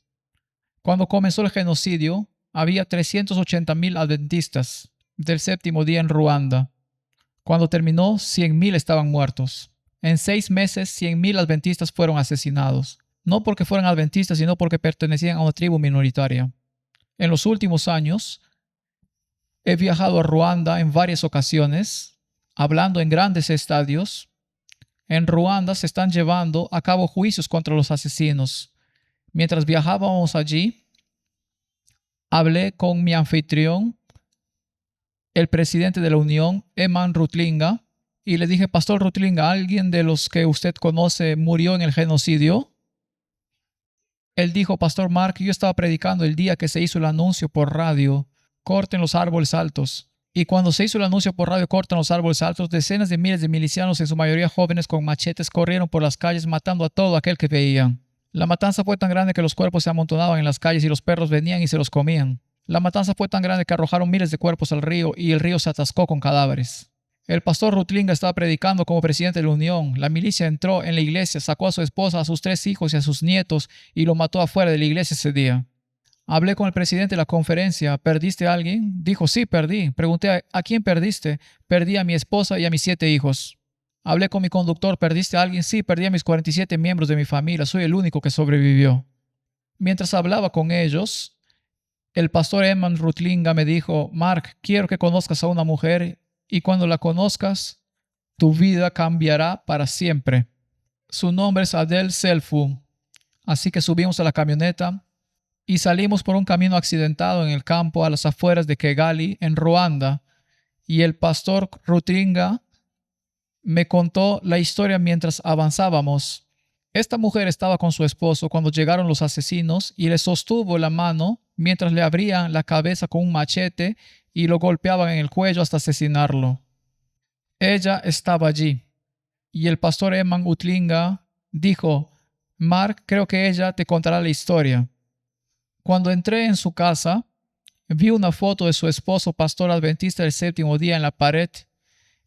Cuando comenzó el genocidio, había 380,000 adventistas del séptimo día en Ruanda. Cuando terminó, 100,000 estaban muertos. En 6 meses, 100,000 adventistas fueron asesinados. No porque fueran adventistas, sino porque pertenecían a una tribu minoritaria. En los últimos años, he viajado a Ruanda en varias ocasiones, hablando en grandes estadios. En Ruanda se están llevando a cabo juicios contra los asesinos. Mientras viajábamos allí, hablé con mi anfitrión, el presidente de la Unión, Eman Rutlinga, y le dije: Pastor Rutlinga, ¿alguien de los que usted conoce murió en el genocidio? Él dijo: Pastor Mark, yo estaba predicando el día que se hizo el anuncio por radio, corten los árboles altos. Y cuando se hizo el anuncio por radio, corten los árboles altos, decenas de miles de milicianos, en su mayoría jóvenes con machetes, corrieron por las calles matando a todo aquel que veían. La matanza fue tan grande que los cuerpos se amontonaban en las calles y los perros venían y se los comían. La matanza fue tan grande que arrojaron miles de cuerpos al río y el río se atascó con cadáveres. El pastor Rutlinga estaba predicando como presidente de la Unión. La milicia entró en la iglesia, sacó a su esposa, a sus 3 hijos y a sus nietos y lo mató afuera de la iglesia ese día. Hablé con el presidente de la conferencia. ¿Perdiste a alguien? Dijo: sí, perdí. Pregunté: ¿a quién perdiste? Perdí a mi esposa y a mis 7 hijos. Hablé con mi conductor. ¿Perdiste a alguien? Sí, perdí a mis 47 miembros de mi familia. Soy el único que sobrevivió. Mientras hablaba con ellos, el pastor Eman Rutlinga me dijo: Mark, quiero que conozcas a una mujer, y cuando la conozcas, tu vida cambiará para siempre. Su nombre es Adele Selfu. Así que subimos a la camioneta y salimos por un camino accidentado en el campo a las afueras de Kigali, en Ruanda, y el pastor Rutlinga me contó la historia mientras avanzábamos. Esta mujer estaba con su esposo cuando llegaron los asesinos y le sostuvo la mano mientras le abrían la cabeza con un machete y lo golpeaban en el cuello hasta asesinarlo. Ella estaba allí, y el pastor Eman Rutlinga dijo: Mark, creo que ella te contará la historia. Cuando entré en su casa, vi una foto de su esposo, pastor adventista del séptimo día, en la pared,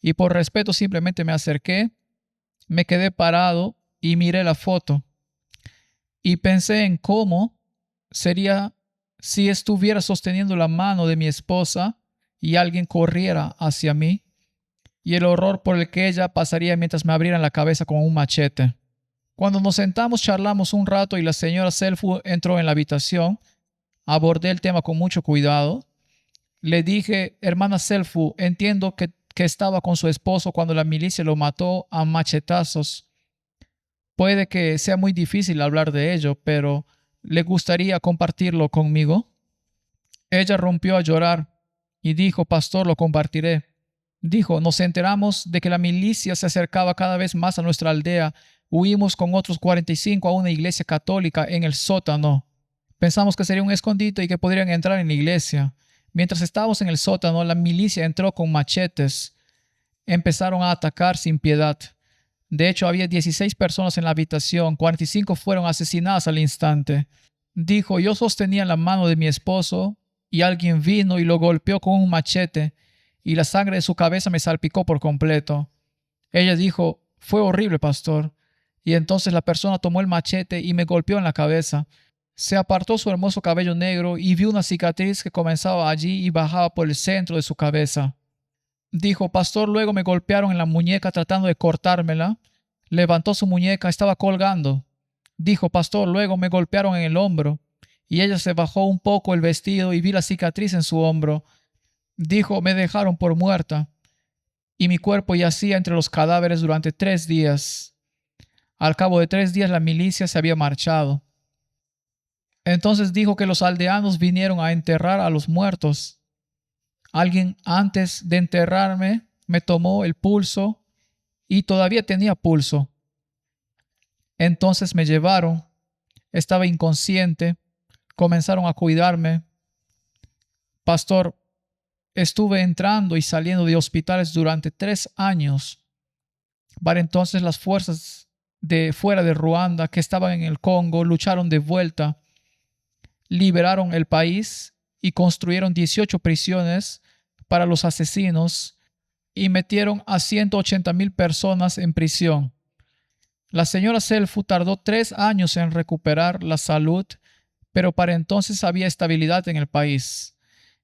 y por respeto simplemente me acerqué, me quedé parado y miré la foto. Y pensé en cómo sería si estuviera sosteniendo la mano de mi esposa y alguien corriera hacia mí, y el horror por el que ella pasaría mientras me abrieran la cabeza con un machete. Cuando nos sentamos, charlamos un rato y la señora Selfu entró en la habitación. Abordé el tema con mucho cuidado. Le dije: hermana Selfu, entiendo que estaba con su esposo cuando la milicia lo mató a machetazos. Puede que sea muy difícil hablar de ello, pero ¿le gustaría compartirlo conmigo? Ella rompió a llorar y dijo: pastor, lo compartiré. Dijo: nos enteramos de que la milicia se acercaba cada vez más a nuestra aldea. Huimos con otros 45 a una iglesia católica en el sótano. Pensamos que sería un escondite y que podrían entrar en la iglesia. Mientras estábamos en el sótano, la milicia entró con machetes. Empezaron a atacar sin piedad. De hecho, había 16 personas en la habitación. 45 fueron asesinadas al instante. Dijo, yo sostenía la mano de mi esposo y alguien vino y lo golpeó con un machete y la sangre de su cabeza me salpicó por completo. Ella dijo, fue horrible, pastor. Y entonces la persona tomó el machete y me golpeó en la cabeza. Se apartó su hermoso cabello negro y vi una cicatriz que comenzaba allí y bajaba por el centro de su cabeza. Dijo, pastor, luego me golpearon en la muñeca tratando de cortármela. Levantó su muñeca, estaba colgando. Dijo, pastor, luego me golpearon en el hombro. Y ella se bajó un poco el vestido y vi la cicatriz en su hombro. Dijo, me dejaron por muerta. Y mi cuerpo yacía entre los cadáveres durante 3 días. Al cabo de 3 días la milicia se había marchado. Entonces dijo que los aldeanos vinieron a enterrar a los muertos. Alguien antes de enterrarme me tomó el pulso y todavía tenía pulso. Entonces me llevaron. Estaba inconsciente. Comenzaron a cuidarme. Pastor, estuve entrando y saliendo de hospitales durante 3 años. Para entonces las fuerzas de fuera de Ruanda que estaban en el Congo lucharon de vuelta. Liberaron el país y construyeron 18 prisiones para los asesinos y metieron a 180,000 personas en prisión. La señora Selfu tardó 3 años en recuperar la salud, pero para entonces había estabilidad en el país.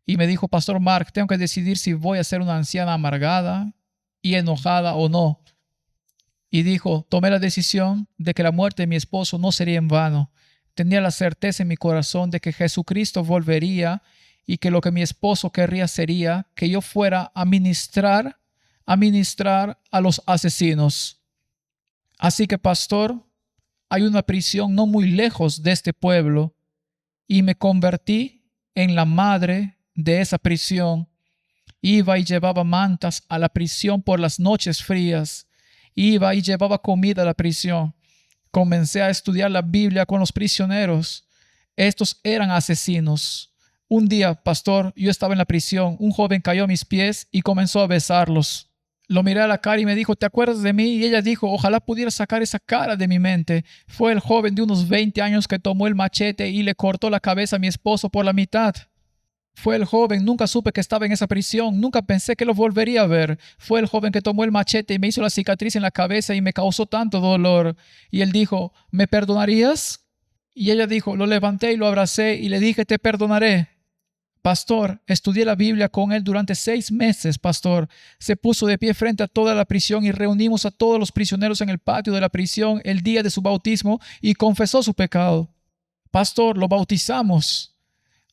Y me dijo, Pastor Mark, tengo que decidir si voy a ser una anciana amargada y enojada o no. Y dijo, tomé la decisión de que la muerte de mi esposo no sería en vano. Tenía la certeza en mi corazón de que Jesucristo volvería y que lo que mi esposo querría sería que yo fuera a ministrar a los asesinos. Así que, pastor, hay una prisión no muy lejos de este pueblo y me convertí en la madre de esa prisión. Iba y llevaba mantas a la prisión por las noches frías. Iba y llevaba comida a la prisión. Comencé a estudiar la Biblia con los prisioneros. Estos eran asesinos. Un día, pastor, yo estaba en la prisión. Un joven cayó a mis pies y comenzó a besarlos. Lo miré a la cara y me dijo, ¿te acuerdas de mí? Y ella dijo, ojalá pudiera sacar esa cara de mi mente. Fue el joven de unos 20 años que tomó el machete y le cortó la cabeza a mi esposo por la mitad. Fue el joven, nunca supe que estaba en esa prisión, nunca pensé que lo volvería a ver. Fue el joven que tomó el machete y me hizo la cicatriz en la cabeza y me causó tanto dolor. Y él dijo, ¿me perdonarías? Y ella dijo, lo levanté y lo abracé y le dije, te perdonaré. Pastor, estudié la Biblia con él durante 6 meses, pastor. Se puso de pie frente a toda la prisión y reunimos a todos los prisioneros en el patio de la prisión el día de su bautismo y confesó su pecado. Pastor, lo bautizamos.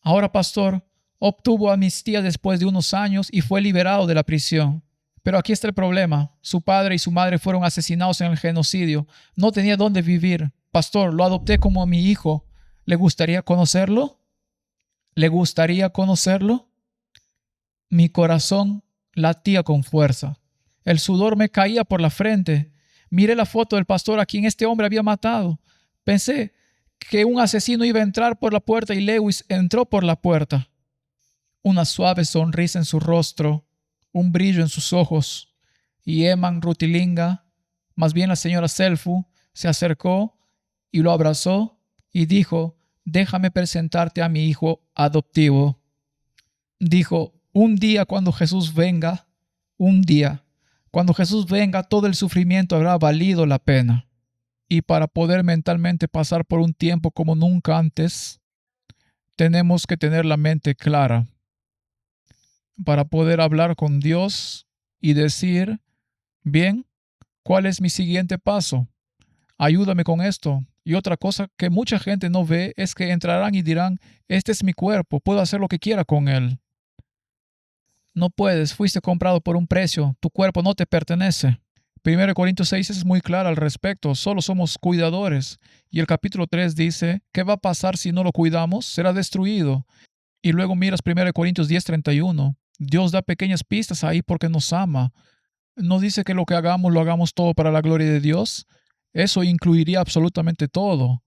Ahora, pastor, obtuvo amnistía después de unos años y fue liberado de la prisión. Pero aquí está el problema. Su padre y su madre fueron asesinados en el genocidio. No tenía dónde vivir. Pastor, lo adopté como mi hijo. ¿Le gustaría conocerlo? ¿Le gustaría conocerlo? Mi corazón latía con fuerza. El sudor me caía por la frente. Miré la foto del pastor a quien este hombre había matado. Pensé que un asesino iba a entrar por la puerta y Lewis entró por la puerta. Una suave sonrisa en su rostro, un brillo en sus ojos. Y Eman Rutilinga, más bien la señora Selfu, se acercó y lo abrazó y dijo, déjame presentarte a mi hijo adoptivo. Dijo, un día cuando Jesús venga, cuando Jesús venga, todo el sufrimiento habrá valido la pena. Y para poder mentalmente pasar por un tiempo como nunca antes, tenemos que tener la mente clara. Para poder hablar con Dios y decir, bien, ¿cuál es mi siguiente paso? Ayúdame con esto. Y otra cosa que mucha gente no ve es que entrarán y dirán, este es mi cuerpo, puedo hacer lo que quiera con él. No puedes, fuiste comprado por un precio, tu cuerpo no te pertenece. 1 Corintios 6 es muy clara al respecto, solo somos cuidadores. Y el capítulo 3 dice, ¿qué va a pasar si no lo cuidamos? Será destruido. Y luego miras 1 Corintios 10:31. Dios da pequeñas pistas ahí porque nos ama. No dice que lo que hagamos lo hagamos todo para la gloria de Dios. Eso incluiría absolutamente todo.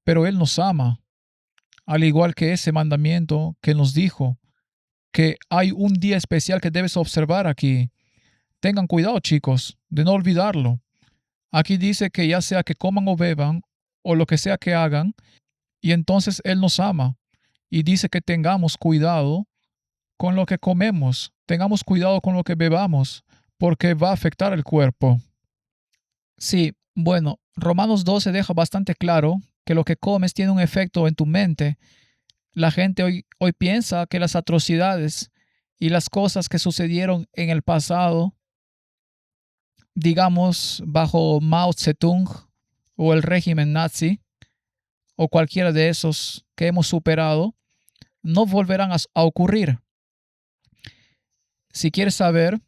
Pero Él nos ama. al igual que ese mandamiento que nos dijo que hay un día especial que debes observar aquí. Tengan cuidado, chicos, de no olvidarlo. Aquí dice que ya sea que coman o beban, o lo que sea que hagan, y entonces Él nos ama. Y dice que tengamos cuidado con lo que comemos, tengamos cuidado con lo que bebamos, porque va a afectar el cuerpo. Sí, bueno, Romanos 12 deja bastante claro que lo que comes tiene un efecto en tu mente. La gente hoy piensa que las atrocidades y las cosas que sucedieron en el pasado, digamos bajo Mao Zedong o el régimen nazi o cualquiera de esos que hemos superado, no volverán a ocurrir. Si quieres saber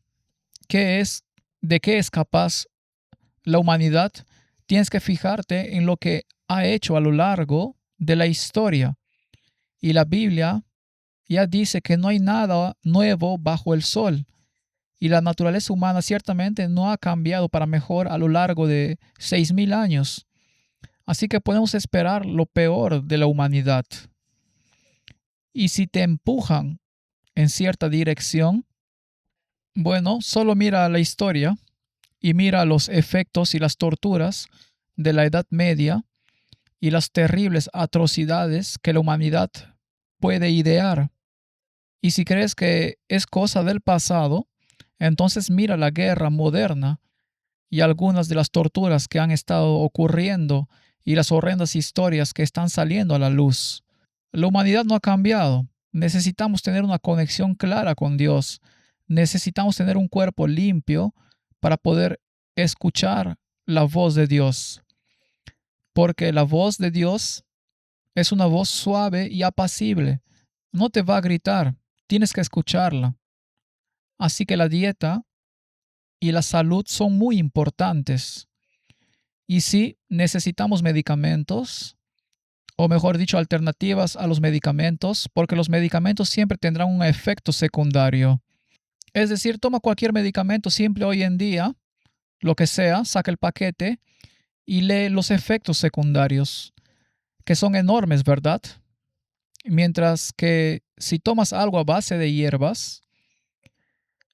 de qué es capaz la humanidad, tienes que fijarte en lo que ha hecho a lo largo de la historia. Y la Biblia ya dice que no hay nada nuevo bajo el sol. Y la naturaleza humana ciertamente no ha cambiado para mejor a lo largo de 6.000 años. Así que podemos esperar lo peor de la humanidad. Y si te empujan en cierta dirección, bueno, solo mira la historia y mira los efectos y las torturas de la Edad Media y las terribles atrocidades que la humanidad puede idear. Y si crees que es cosa del pasado, entonces mira la guerra moderna y algunas de las torturas que han estado ocurriendo y las horrendas historias que están saliendo a la luz. La humanidad no ha cambiado. Necesitamos tener una conexión clara con Dios. Necesitamos tener un cuerpo limpio para poder escuchar la voz de Dios. Porque la voz de Dios es una voz suave y apacible. No te va a gritar, tienes que escucharla. Así que la dieta y la salud son muy importantes. Y sí, necesitamos medicamentos, o mejor dicho, alternativas a los medicamentos, porque los medicamentos siempre tendrán un efecto secundario. Es decir, toma cualquier medicamento simple hoy en día, lo que sea, saca el paquete y lee los efectos secundarios, que son enormes, ¿verdad? Mientras que si tomas algo a base de hierbas,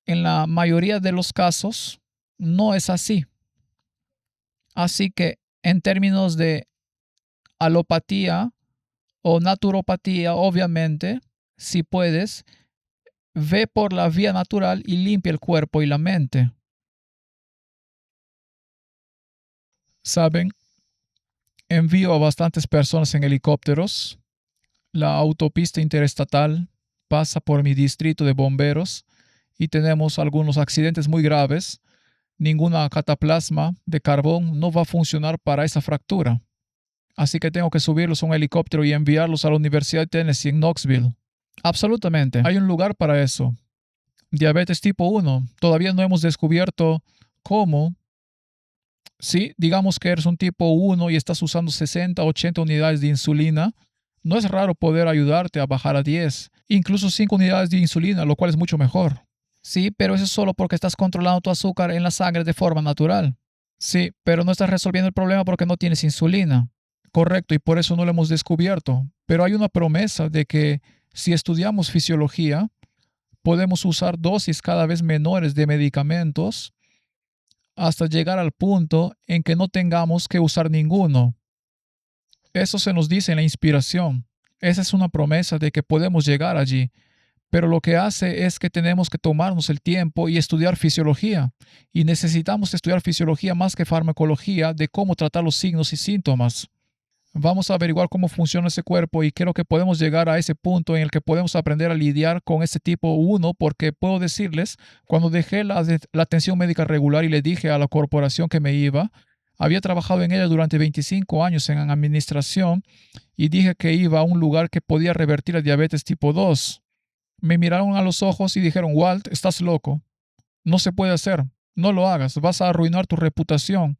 en la mayoría de los casos no es así. Así que en términos de alopatía o naturopatía, obviamente, si puedes, ve por la vía natural y limpia el cuerpo y la mente. ¿Saben? Envío a bastantes personas en helicópteros. La autopista interestatal pasa por mi distrito de bomberos y tenemos algunos accidentes muy graves. Ninguna cataplasma de carbón no va a funcionar para esa fractura. Así que tengo que subirlos a un helicóptero y enviarlos a la Universidad de Tennessee en Knoxville. Absolutamente. Hay un lugar para eso. Diabetes tipo 1. Todavía no hemos descubierto cómo. Sí, digamos que eres un tipo 1 y estás usando 60, 80 unidades de insulina. No es raro poder ayudarte a bajar a 10, incluso 5 unidades de insulina, lo cual es mucho mejor. Sí, pero eso es solo porque estás controlando tu azúcar en la sangre de forma natural. Sí, pero no estás resolviendo el problema porque no tienes insulina. Correcto, y por eso no lo hemos descubierto. Pero hay una promesa de que si estudiamos fisiología, podemos usar dosis cada vez menores de medicamentos hasta llegar al punto en que no tengamos que usar ninguno. Eso se nos dice en la inspiración. Esa es una promesa de que podemos llegar allí. Pero lo que hace es que tenemos que tomarnos el tiempo y estudiar fisiología. Y necesitamos estudiar fisiología más que farmacología de cómo tratar los signos y síntomas. Vamos a averiguar cómo funciona ese cuerpo y creo que podemos llegar a ese punto en el que podemos aprender a lidiar con ese tipo 1 porque puedo decirles, cuando dejé la atención médica regular y le dije a la corporación que me iba, había trabajado en ella durante 25 años en administración y dije que iba a un lugar que podía revertir el diabetes tipo 2. Me miraron a los ojos y dijeron, Walt, estás loco. No se puede hacer. No lo hagas. Vas a arruinar tu reputación.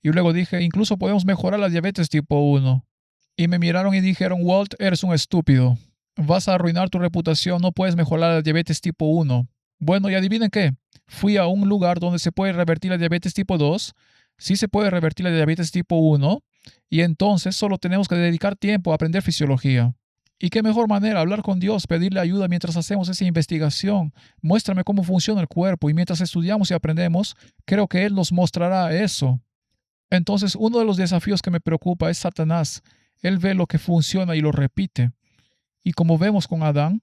Y luego dije, incluso podemos mejorar la diabetes tipo 1. Y me miraron y dijeron, Walt, eres un estúpido. Vas a arruinar tu reputación. No puedes mejorar la diabetes tipo 1. Bueno, y adivinen qué. Fui a un lugar donde se puede revertir la diabetes tipo 2. Sí se puede revertir la diabetes tipo 1. Y entonces solo tenemos que dedicar tiempo a aprender fisiología. ¿Y qué mejor manera? Hablar con Dios, pedirle ayuda mientras hacemos esa investigación. Muéstrame cómo funciona el cuerpo y mientras estudiamos y aprendemos, creo que Él nos mostrará eso. Entonces, uno de los desafíos que me preocupa es Satanás. Él ve lo que funciona y lo repite. Y como vemos con Adán,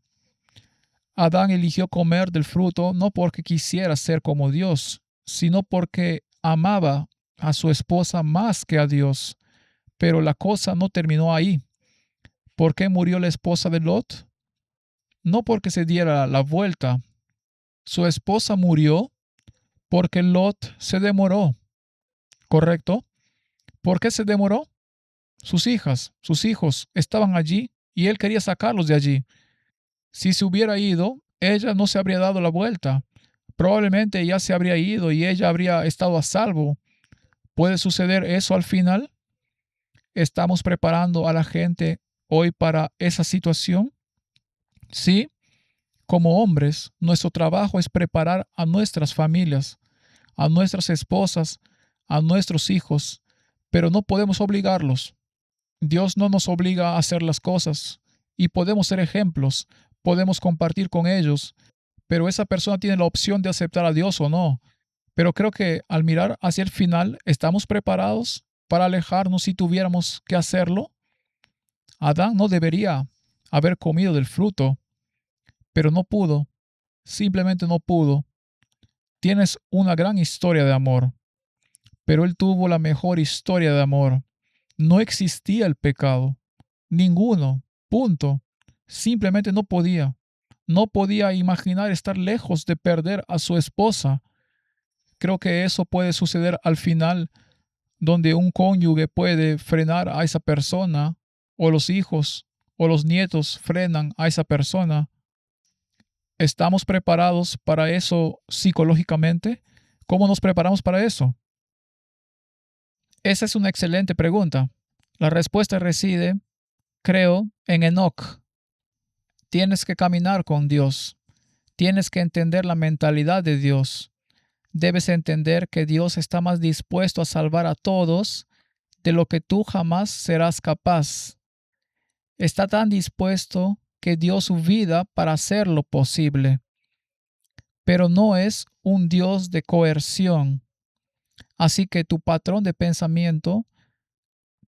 Adán eligió comer del fruto no porque quisiera ser como Dios, sino porque amaba a su esposa más que a Dios. Pero la cosa no terminó ahí. ¿Por qué murió la esposa de Lot? No porque se diera la vuelta. Su esposa murió porque Lot se demoró. ¿Correcto? ¿Por qué se demoró? Sus hijos estaban allí y él quería sacarlos de allí. Si se hubiera ido, ella no se habría dado la vuelta. Probablemente ya se habría ido y ella habría estado a salvo. ¿Puede suceder eso al final? ¿Estamos preparando a la gente hoy para esa situación? Sí, como hombres, nuestro trabajo es preparar a nuestras familias, a nuestras esposas, a nuestros hijos, pero no podemos obligarlos. Dios no nos obliga a hacer las cosas y podemos ser ejemplos, podemos compartir con ellos, pero esa persona tiene la opción de aceptar a Dios o no. Pero creo que al mirar hacia el final, ¿estamos preparados para alejarnos si tuviéramos que hacerlo? Adán no debería haber comido del fruto, pero no pudo, simplemente no pudo. Tienes una gran historia de amor, pero él tuvo la mejor historia de amor. No existía el pecado, ninguno, punto. Simplemente no podía. No podía imaginar estar lejos de perder a su esposa. Creo que eso puede suceder al final, donde un cónyuge puede frenar a esa persona, o los hijos o los nietos frenan a esa persona. ¿Estamos preparados para eso psicológicamente? ¿Cómo nos preparamos para eso? Esa es una excelente pregunta. La respuesta reside, creo, en Enoc. Tienes que caminar con Dios. Tienes que entender la mentalidad de Dios. Debes entender que Dios está más dispuesto a salvar a todos de lo que tú jamás serás capaz. Está tan dispuesto que dio su vida para hacerlo posible. Pero no es un Dios de coerción. Así que tu patrón de pensamiento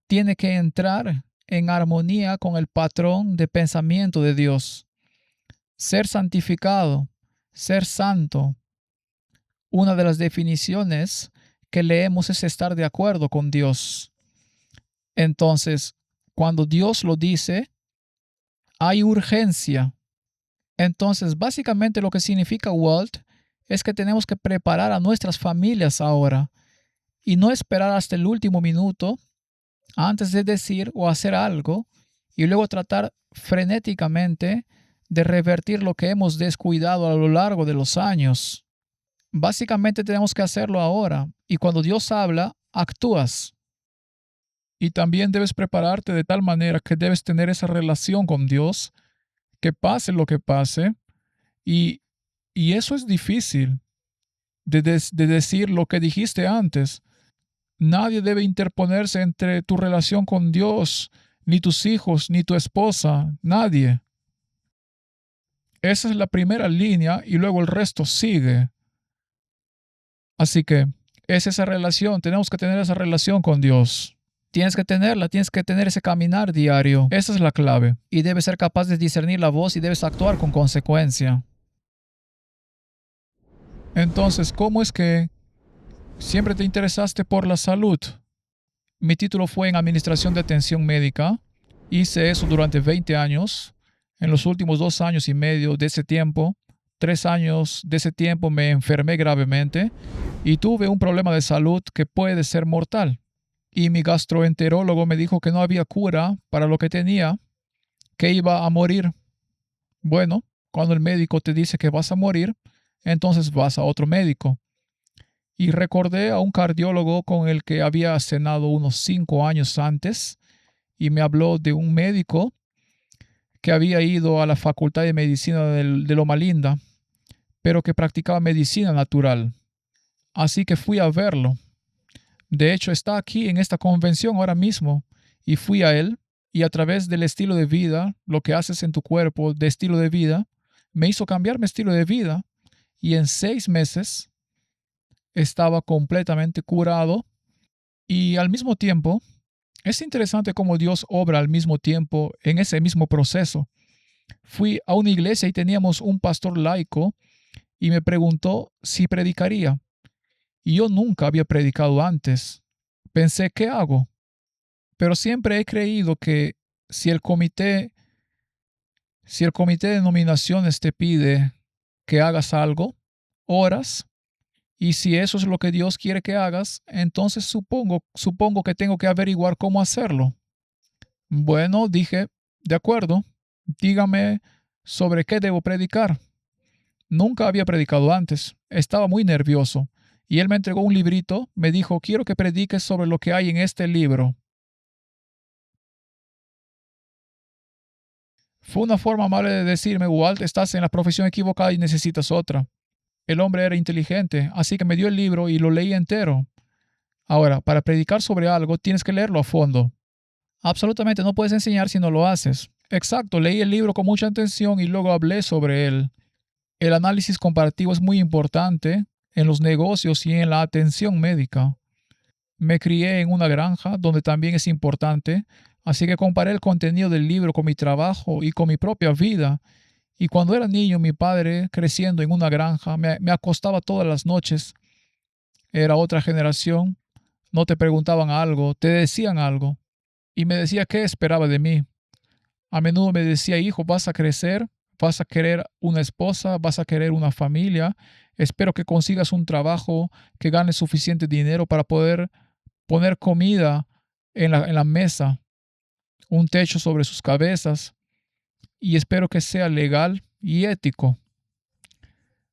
tiene que entrar en armonía con el patrón de pensamiento de Dios. Ser santificado, ser santo. Una de las definiciones que leemos es estar de acuerdo con Dios. Entonces, cuando Dios lo dice, hay urgencia. Entonces, básicamente lo que significa Walt es que tenemos que preparar a nuestras familias ahora y no esperar hasta el último minuto antes de decir o hacer algo y luego tratar frenéticamente de revertir lo que hemos descuidado a lo largo de los años. Básicamente tenemos que hacerlo ahora y cuando Dios habla, actúas. Y también debes prepararte de tal manera que debes tener esa relación con Dios, que pase lo que pase, y, y eso es difícil de decir lo que dijiste antes. Nadie debe interponerse entre tu relación con Dios, ni tus hijos, ni tu esposa, nadie. Esa es la primera línea y luego el resto sigue. Así que es esa relación, tenemos que tener esa relación con Dios. Tienes que tenerla, tienes que tener ese caminar diario. Esa es la clave. Y debes ser capaz de discernir la voz y debes actuar con consecuencia. Entonces, ¿cómo es que siempre te interesaste por la salud? Mi título fue en Administración de Atención Médica. Hice eso durante 20 años. En los últimos 2 años y medio de ese tiempo, 3 años de ese tiempo me enfermé gravemente y tuve un problema de salud que puede ser mortal. Y mi gastroenterólogo me dijo que no había cura para lo que tenía, que iba a morir. Bueno, cuando el médico te dice que vas a morir, entonces vas a otro médico. Y recordé a un cardiólogo con el que había cenado unos 5 años antes y me habló de un médico que había ido a la Facultad de Medicina de Loma Linda, pero que practicaba medicina natural. Así que fui a verlo. De hecho, está aquí en esta convención ahora mismo y fui a él y a través del estilo de vida, lo que haces en tu cuerpo de estilo de vida, me hizo cambiar mi estilo de vida y en 6 meses estaba completamente curado y al mismo tiempo, es interesante cómo Dios obra al mismo tiempo en ese mismo proceso. Fui a una iglesia y teníamos un pastor laico y me preguntó si predicaría. Y yo nunca había predicado antes. Pensé, ¿qué hago? Pero siempre he creído que si el comité, si el comité de nominaciones te pide que hagas algo, oras, y si eso es lo que Dios quiere que hagas, entonces supongo que tengo que averiguar cómo hacerlo. Bueno, dije, de acuerdo, dígame sobre qué debo predicar. Nunca había predicado antes, estaba muy nervioso, y él me entregó un librito, me dijo, quiero que prediques sobre lo que hay en este libro. Fue una forma amable de decirme, Walt, estás en la profesión equivocada y necesitas otra. El hombre era inteligente, así que me dio el libro y lo leí entero. Ahora, para predicar sobre algo, tienes que leerlo a fondo. Absolutamente no puedes enseñar si no lo haces. Exacto, leí el libro con mucha atención y luego hablé sobre él. El análisis comparativo es muy importante en los negocios y en la atención médica. Me crié en una granja donde también es importante, así que comparé el contenido del libro con mi trabajo y con mi propia vida. Y cuando era niño, mi padre, creciendo en una granja, me acostaba todas las noches. Era otra generación. No te preguntaban algo, te decían algo. Y me decía qué esperaba de mí. A menudo me decía, hijo, vas a crecer, vas a querer una esposa, vas a querer una familia. Espero que consigas un trabajo, que ganes suficiente dinero para poder poner comida en la mesa, un techo sobre sus cabezas, y espero que sea legal y ético.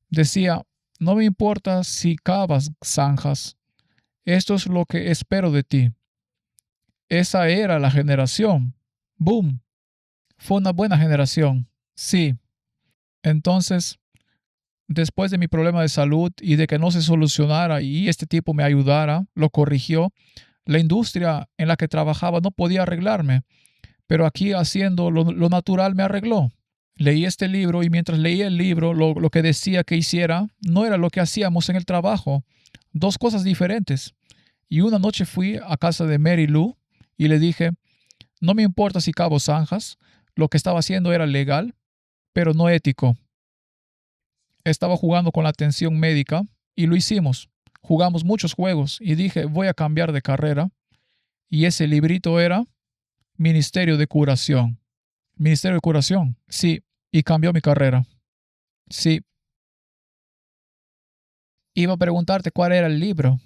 Decía, no me importa si cavas zanjas, esto es lo que espero de ti. Esa era la generación. Boom. Fue una buena generación. Sí. Entonces, después de mi problema de salud y de que no se solucionara y este tipo me ayudara, lo corrigió, la industria en la que trabajaba no podía arreglarme, pero aquí haciendo lo natural me arregló. Leí este libro y mientras leía el libro, lo que decía que hiciera no era lo que hacíamos en el trabajo. Dos cosas diferentes. Y una noche fui a casa de Mary Lou y le dije, no me importa si cavo zanjas, lo que estaba haciendo era legal, pero no ético. Estaba jugando con la atención médica y lo hicimos. Jugamos muchos juegos y dije, voy a cambiar de carrera. Y ese librito era Ministerio de Curación. Ministerio de Curación, sí, y cambió mi carrera. Sí, iba a preguntarte cuál era el libro,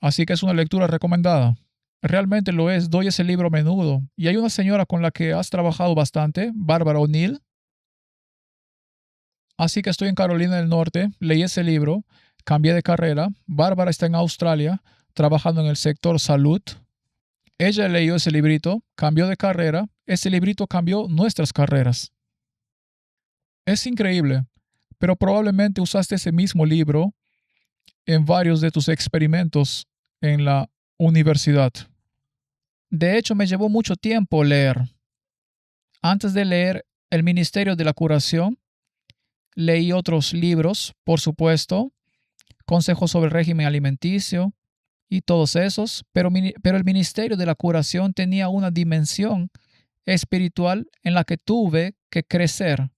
así que es una lectura recomendada. Realmente lo es, doy ese libro a menudo. Y hay una señora con la que has trabajado bastante, Bárbara O'Neill. Así que estoy en Carolina del Norte, leí ese libro, cambié de carrera. Bárbara está en Australia, trabajando en el sector salud. Ella leyó ese librito, cambió de carrera. Ese librito cambió nuestras carreras. Es increíble, pero probablemente usaste ese mismo libro en varios de tus experimentos en la universidad. De hecho, me llevó mucho tiempo leer. Antes de leer El Ministerio de la Curación, leí otros libros, por supuesto, Consejos sobre el régimen alimenticio y todos esos, pero el Ministerio de la Curación tenía una dimensión espiritual en la que tuve que crecer.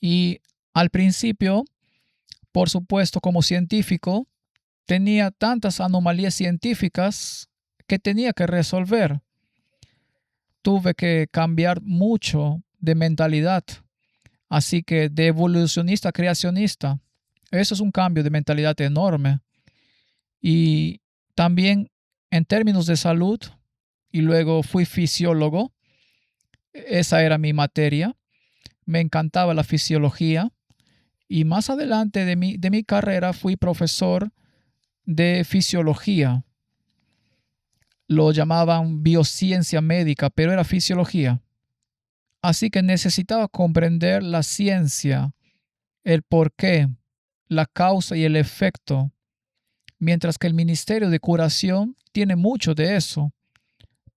Y al principio, por supuesto, como científico, tenía tantas anomalías científicas que tenía que resolver. Tuve que cambiar mucho de mentalidad. Así que de evolucionista a creacionista, eso es un cambio de mentalidad enorme. Y también en términos de salud, y luego fui fisiólogo, esa era mi materia, me encantaba la fisiología. Y más adelante de mi carrera fui profesor de fisiología. Lo llamaban biociencia médica, pero era fisiología. Así que necesitaba comprender la ciencia, el porqué, la causa y el efecto. mientras que el ministerio de curación tiene mucho de eso,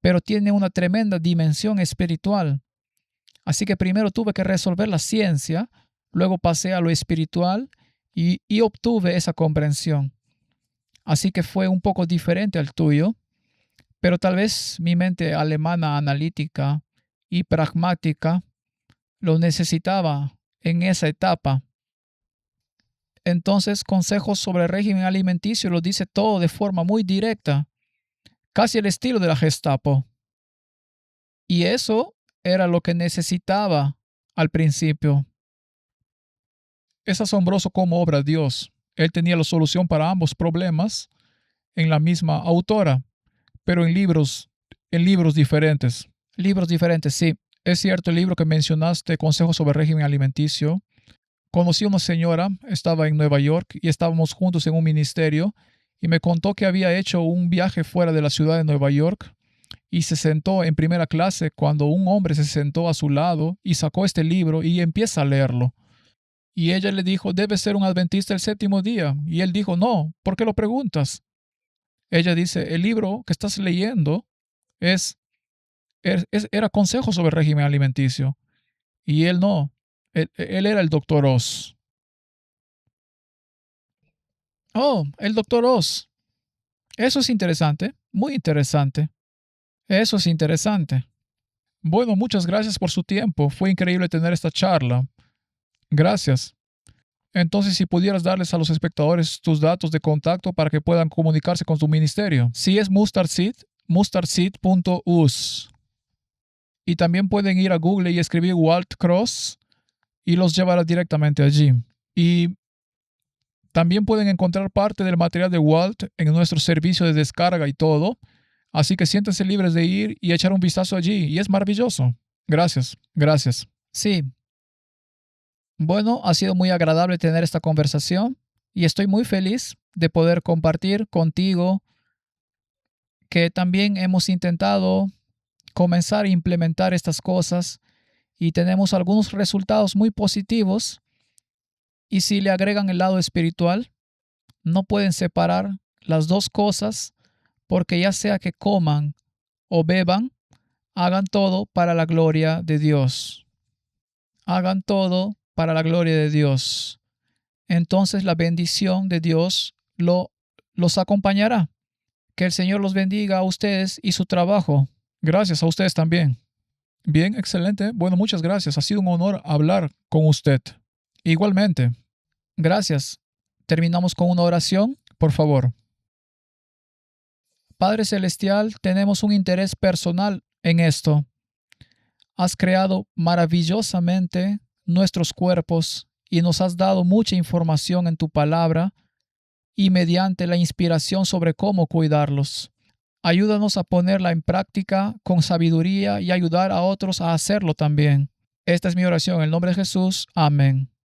pero tiene una tremenda dimensión espiritual. Así que primero tuve que resolver la ciencia, luego pasé a lo espiritual y obtuve esa comprensión. Así que fue un poco diferente al tuyo, pero tal vez mi mente alemana analítica y pragmática lo necesitaba en esa etapa. Entonces, consejos sobre el régimen alimenticio lo dice todo de forma muy directa, casi el estilo de la Gestapo. Y eso era lo que necesitaba al principio. Es asombroso cómo obra Dios. Él tenía la solución para ambos problemas en la misma autora, pero en libros diferentes. Libros diferentes, sí. Es cierto, el libro que mencionaste, Consejos sobre el régimen alimenticio. Conocí a una señora, estaba en Nueva York y estábamos juntos en un ministerio y me contó que había hecho un viaje fuera de la ciudad de Nueva York y se sentó en primera clase cuando un hombre se sentó a su lado y sacó este libro y empieza a leerlo. Y ella le dijo, debes ser un adventista del séptimo día. Y él dijo, no, ¿por qué lo preguntas? Ella dice, el libro que estás leyendo era Consejos sobre el régimen alimenticio. Y él no, él era el doctor Oz. Oh, el doctor Oz. Eso es interesante, muy interesante. Eso es interesante. Bueno, muchas gracias por su tiempo. Fue increíble tener esta charla. Gracias. Entonces, si pudieras darles a los espectadores tus datos de contacto para que puedan comunicarse con tu ministerio. Si es Mustard Seed, mustardseed.us. Y también pueden ir a Google y escribir Walt Cross y los llevará directamente allí. Y también pueden encontrar parte del material de Walt en nuestro servicio de descarga y todo. Así que siéntense libres de ir y echar un vistazo allí. Y es maravilloso. Gracias, gracias. Sí. Bueno, ha sido muy agradable tener esta conversación y estoy muy feliz de poder compartir contigo que también hemos intentado comenzar a implementar estas cosas y tenemos algunos resultados muy positivos. Y si le agregan el lado espiritual, no pueden separar las dos cosas porque ya sea que coman o beban, hagan todo para la gloria de Dios. Hagan todo para la gloria de Dios. Entonces la bendición de Dios los acompañará. Que el Señor los bendiga a ustedes y su trabajo. Gracias a ustedes también. Bien, excelente. Bueno, muchas gracias. Ha sido un honor hablar con usted. Igualmente. Gracias. Terminamos con una oración, por favor. Padre Celestial, tenemos un interés personal en esto. Has creado maravillosamente nuestros cuerpos y nos has dado mucha información en tu palabra y mediante la inspiración sobre cómo cuidarlos. Ayúdanos a ponerla en práctica con sabiduría y ayudar a otros a hacerlo también. Esta es mi oración en el nombre de Jesús. Amén.